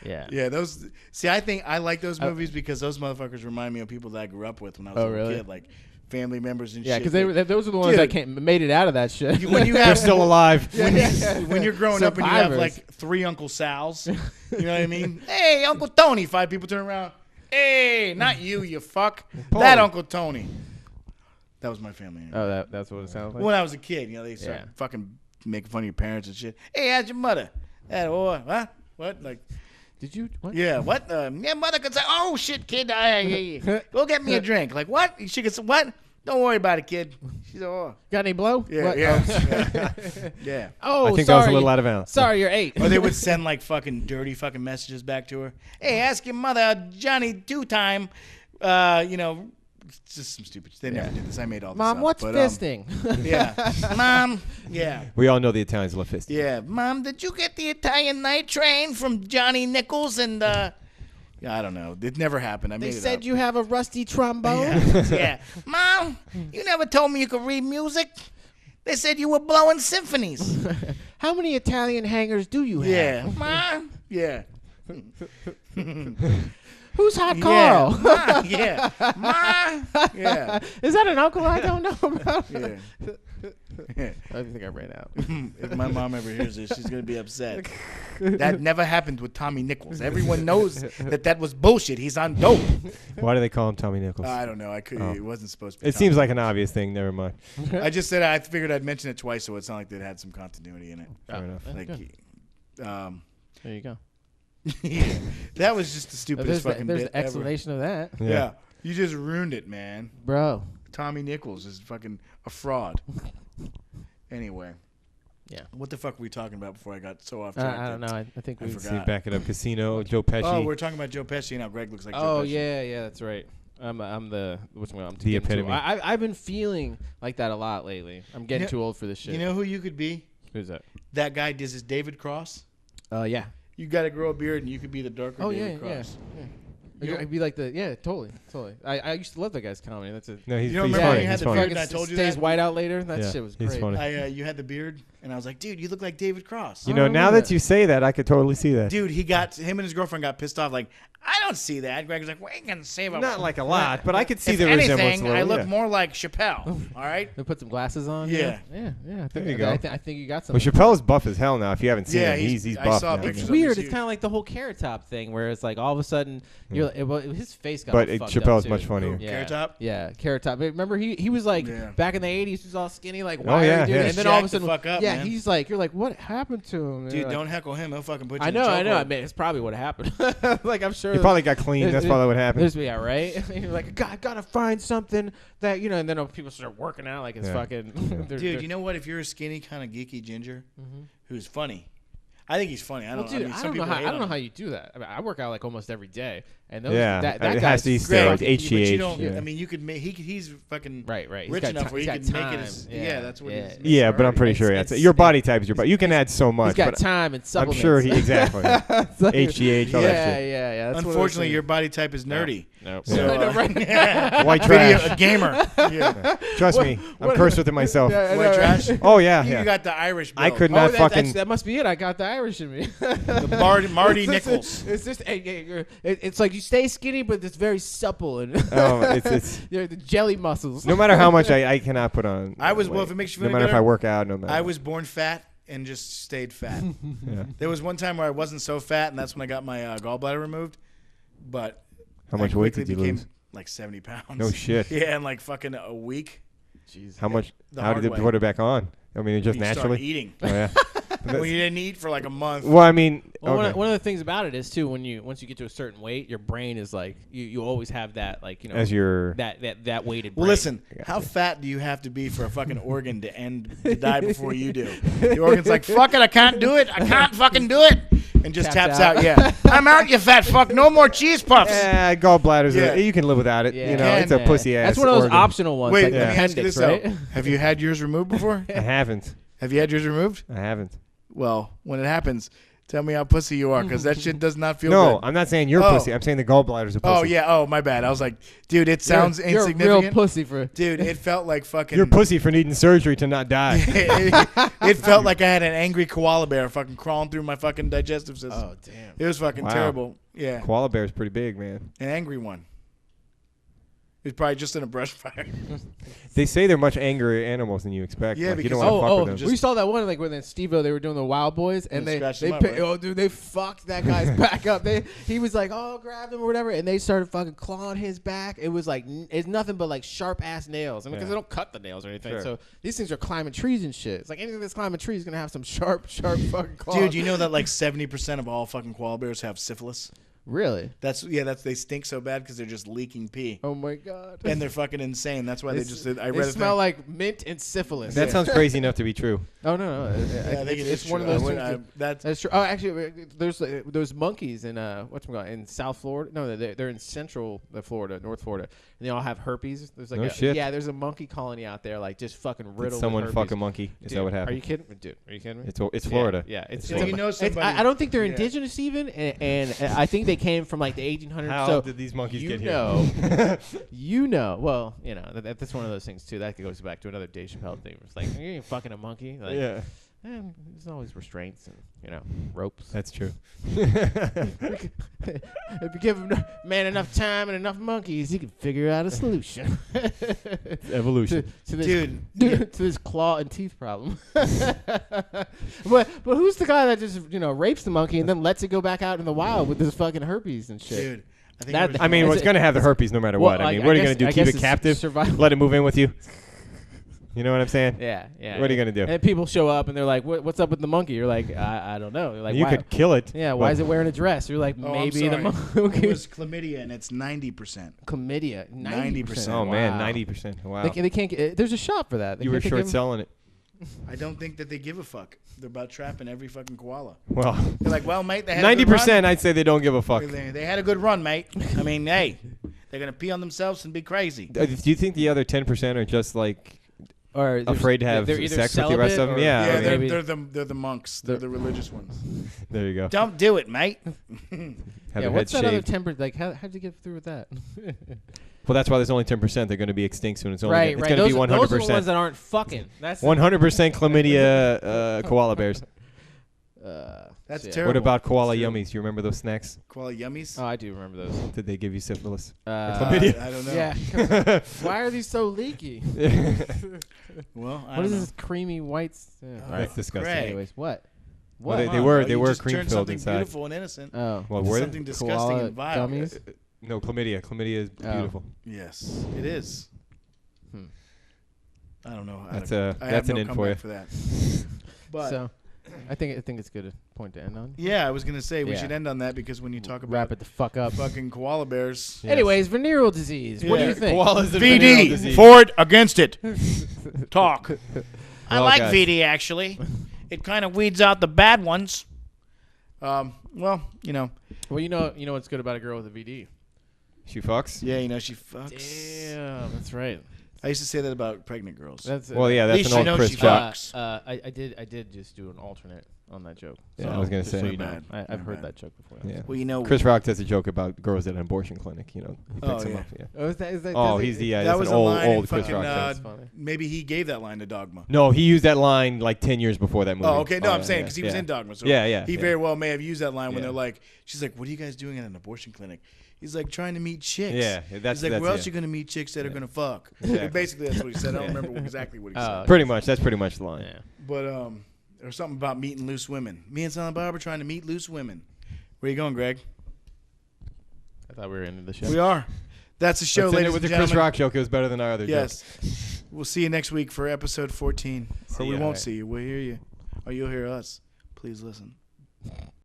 Yeah. Yeah, those. See, I think I like those movies because those motherfuckers remind me of people that I grew up with when I was a little really? kid, like family members and Yeah, shit. because those are the ones Dude. that made it out of that shit. When you They're have still alive. when you're growing up and you have Survivors. like 3 Uncle Sals, you know what I mean? Hey, Uncle Tony. 5 people turn around. Hey, not you, you fuck. That Uncle Tony. That was my family. Oh, that's what it sounds like. When I was a kid, they start fucking making fun of your parents and shit. Hey, how's your mother? That or huh? What? Like, Did you? What? yeah, what? Yeah, mother could say, "Oh shit, kid, go get me a drink." Like, what? She could say, "What? Don't worry about it, kid." She's like, "Oh, Got any blow? yeah, What? yeah, Oh. yeah, yeah." Oh, I think sorry. that was a little out of bounds. Sorry, you're 8. Or they would send like fucking dirty fucking messages back to her. Hey, ask your mother, Johnny 2-time. Just some stupid. They never did this. I made all this Mom, up. what's but, fisting? Yeah, Mom. Yeah, We all know the Italians love fisting. yeah. Mom, did you get the Italian night train from Johnny Nichols? And yeah, I don't know. It never happened. I They made it said up. you have a rusty trombone. Yeah. Yeah. Mom, you never told me you could read music. They said you were blowing symphonies. How many Italian hangers do you have? Yeah. Mom. Yeah. Who's Hot Carl? Yeah. Ma. Yeah. Is that an uncle I don't know about? Yeah. I think I ran out. If my mom ever hears this, she's gonna be upset. That never happened with Tommy Nichols. Everyone knows that was bullshit. He's on dope. Why do they call him Tommy Nichols? I don't know. I could. Oh. It wasn't supposed to be. It seems like an obvious thing. Never mind. I just said I figured I'd mention it twice, so it's not like it had some continuity in it. Fair enough. Like, There you go. yeah, that was just the stupidest There's fucking the bit ever. explanation of that, Yeah, you just ruined it, man. bro. Tommy Nichols is fucking a fraud. Anyway. Yeah. What the fuck were we talking about before I got so off track? I don't know. I think I we. forgot. See, back it up. Casino, Joe Pesci. Oh, we're talking about Joe Pesci and how Greg looks like Oh Joe Pesci. yeah, that's right. I'm the which one? I'm The getting too- epitome. I've been feeling like that a lot lately. I'm getting know- too old for this shit. You know who you could be? Who's that? That guy does his David Cross. Yeah. You got to grow a beard and you could be the darker Oh David yeah, Cross. yeah. You know- I'd be like totally. I used to love that guy's comedy. That's it. No, he's, You don't he's remember when funny. you had He's the funny. beard and I told you stays that? white out later. That Yeah, shit was he's great. funny. You had the beard, and I was like, dude, you look like David Cross. You I know, now remember that you say that, I could totally see that. Dude, him and his girlfriend got pissed off. Like, I don't see that. Greg was like, we can save him. Not like a lot, but I could see If the resemblance. anything, a little, I look yeah. more like Chappelle. All right. They put some glasses on. Yeah. Yeah. I think, There you go. I think you got Well, something. Chappelle's buff as hell now. If you haven't seen Yeah, him, he's I buff saw now. pictures It's of weird. him. It's kind of like the whole Carrot Top thing, where it's like all of a sudden you're his face got But all fucked Chappelle's up much too. funnier. Yeah. Carrot Top? Yeah, Carrot Top. But remember he was like Yeah. back in the '80s. He was all skinny, like Oh, wiry yeah, dude. yeah. And then all of a Jacked the sudden, fuck up, yeah, man. he's like, you're like, what happened to him? And Dude, you're like, don't heckle him. He'll fucking put you I in know. I chokehold. mean, it's probably what happened. Like I'm sure He probably got clean. That's probably what happened. Yeah, right. And you're like, I gotta find something that and then people start working out like it's Yeah. fucking. Dude, you know what? If you're a skinny, kind of geeky ginger who's funny, I think he's funny. I don't. Well, dude, I mean, I some don't know people how. hate I don't know on how him. you do that. I mean, I work out like almost every day, and those, Yeah, that it guy's has to be great. steroids, But you HGH. don't. Yeah. I mean, you could make. He's fucking Right. He's rich got enough ti- where he he's can got make it. time. His, yeah, that's what. yeah. He's Yeah, but I'm pretty It's- sure it's- your body type is your body. You can add so much. He's got but time and I'm supplements. sure he exactly It's like- HGH all yeah, that shit. yeah. That's one of those Unfortunately, things. your body type is nerdy. Nope. So, I know, right? White video, trash. a gamer. Yeah. Trust me, I'm cursed with it myself. Yeah, I know, White trash. Oh yeah, You yeah. got the Irish. I build. could Oh, not that, fucking. that must be it. I got the Irish in me. The Marty Nichols. It's just it's like you stay skinny, but it's very supple and Oh, it's the jelly muscles. no matter how much I cannot put on. I was. weight. Well, if it makes you no feel matter better, if I work out, no matter. I was born fat and just stayed fat. Yeah. There was one time where I wasn't so fat, and that's when I got my gallbladder removed. But How I much weight quickly did you became lose? like 70 pounds. No shit. Yeah, in like fucking a week. Jesus. How much? The How hard did way. it put it back on? I mean, just You start naturally. eating. Oh, yeah. When you didn't eat for like a month. Well, I mean, Well, okay. one of the things about it is too once you get to a certain weight, your brain is like you always have that like as your that weighted. Well, brain. listen, how fat do you have to be for a fucking organ to die before you do? The organ's like, fuck it, I can't do it. I can't fucking do it. And just taps out. Yeah. I'm out, you fat fuck. No more cheese puffs. gallbladders. Yeah. You can live without it. Yeah. You know, it's a Yeah. pussy ass. That's one of those organ. optional ones. Wait, like let an me ask you appendix, this right? though. Have you had yours removed before? I haven't. Have you had yours removed? I haven't. Well, when it happens, tell me how pussy you are, because that shit does not feel No, good. I'm not saying you're Oh. pussy. I'm saying the gallbladders are pussy. Oh, yeah. Oh, my bad. I was like, dude, it sounds You're a insignificant. real pussy for. Dude, it felt like fucking. You're pussy for needing surgery to not die. it felt like I had an angry koala bear fucking crawling through my fucking digestive system. Oh damn. It was fucking Wow. terrible. Yeah. Koala bear's pretty big, man. An angry one. It was probably just in a brush fire. They say they're much angrier animals than you expect. Yeah, like, you because- don't want to fuck with them. just- we saw that one like when Steve-O they were doing the Wild Boys and And they scratched him up, right? oh dude they fucked that guy's back up. He was like oh grab him or whatever and they started fucking clawing his back. It was like it's nothing but like sharp ass nails. I mean because Yeah. they don't cut the nails or anything. Sure. So these things are climbing trees and shit. It's like anything that's climbing trees is gonna have some sharp fucking claws. Dude, you know that like 70% of all fucking koala bears have syphilis? really? That's they stink so bad because they're just leaking pee. Oh my god. And they're fucking insane. That's why they They read a smell thing. like mint and syphilis. That sounds crazy enough to be true. Oh no, Yeah, I think it it's is one of true. those I things. would- that's That's true. Oh, actually, there's those monkeys in in South Florida. No, they're in Central Florida, North Florida, and they all have herpes. There's like No shit. yeah, there's a monkey colony out there, like just fucking Did riddled. someone with fuck herpes. a monkey? Is Dude, that what Are happened? you kidding, dude? Are you kidding me? It's Florida. Yeah, it's So you know it's- somebody- I don't think they're yeah. indigenous even, and I think they came from like the 1800s. How so did these monkeys you get know, here? well, that's one of those things too. That goes back to another Dave Chappelle thing. It's like you ain't fucking a monkey. Like, Yeah, there's always restraints and ropes. that's true. If you give a man enough time and enough monkeys, he can figure out a solution Evolution. to this, Dude, to this claw and teeth problem. but who's the guy that just rapes the monkey and then lets it go back out in the wild with this fucking herpes and shit? dude. I think That- it was- I mean, Is it's it- going to have the herpes no matter Well, what. I mean, I what are you guess- going to do? I Keep guess it it's captive? survival. Let it move in with you? You know what I'm saying? Yeah. What are you gonna do? And people show up and they're like, "What's up with the monkey?" You're like, "I don't know." You're like, you why? could kill it. Yeah, why is it wearing a dress? You're like, Oh, I'm maybe the sorry. monkey. It was chlamydia, and it's 90%. Chlamydia. 90%. Oh, man, Wow. 90%. Wow. They can't get. There's a shop for that. They You were can't short give 'em- selling it. I don't think that they give a fuck. They're about trapping every fucking koala. Well, They're like, well, mate, they had a good run. 90%, I'd say they don't give a fuck. They had a good run, mate. I mean, hey, they're gonna pee on themselves and be crazy. Do you think the other 10% are just like Or there's- afraid to have they're either sex with the rest of them? celibate or- Yeah, Yeah, I mean, they're the monks. They're the religious ones. there you go. Don't do it, mate. Have Yeah, their what's heads that other shaved. 10%? Like, how'd you get through with that? Well, that's why there's only 10%. They're going to be extinct soon. It's only right. it's going to be Those are the ones 100%. that aren't fucking. That's 100% chlamydia koala bears. That's shit. terrible. What about koala That's yummies? You remember those snacks? Koala yummies? Oh, I do remember those. Did they give you syphilis? Chlamydia. I don't know. Yeah. Why are these so leaky? Well, I What is don't know. this creamy white? That's disgusting. Greg. Anyways, what? Well, What? they were You just cream turned filled something inside. beautiful and innocent. Oh. Well, into were something they? disgusting Koala and vile. gummies? No, chlamydia. Chlamydia is Oh. beautiful. Yes, it is. Hmm. I don't know. That's I that's have an no in for comeback you. for that. But So, I think it's good point to end on. yeah, I was gonna say we Yeah. should end on that because when you talk Wrap about it the fuck up. fucking koala bears, Yes. Anyways, venereal disease. What do Yeah. you think? Koalas and venereal VD disease. for it, against it. Talk. I Well, like guys. VD actually. It kind of weeds out the bad ones. Well, you know, Well, you know what's good about a girl with a VD. She fucks? yeah, you know, she fucks. Damn, that's right. I used to say that about pregnant girls. That's Well, yeah, At that's least an you old know Chris she joke. fucks. I did just do an alternate on that joke. Yeah, So, I was gonna just say. So My you know, bad. I've My heard bad. that joke before. Yeah. Well, you know, Chris Rock does a joke about girls at an abortion clinic. You know, he Oh, picks them yeah. up. Yeah. Oh, is that Oh, he's the that that's was an a line in old Chris fucking, Rock joke. That's funny. maybe he gave that line to Dogma. No, he used that line like 10 years before that movie. Oh, okay. No, I'm yeah, saying yeah, because he was yeah. in Dogma. So Yeah. he very well may have used that line when Yeah. they're like, she's like, what are you guys doing at an abortion clinic? He's like, trying to meet chicks. Yeah, He's that's like, where else yeah. you going to meet chicks that are Yeah. going to fuck? Exactly. Basically, that's what he said. I don't remember exactly what he said. Pretty much. That's pretty much the line. Yeah. But, or something about meeting loose women. Me and Silent Barber trying to meet loose women. Where you going, Greg? I thought we were ending the show. We are. That's the show, Let's end ladies it with and the Chris gentlemen. Rock joke. It was better than our other Yes. jokes. We'll see you next week for episode 14. Or we ya. won't see you. We'll hear you. Or you'll hear us. Please listen.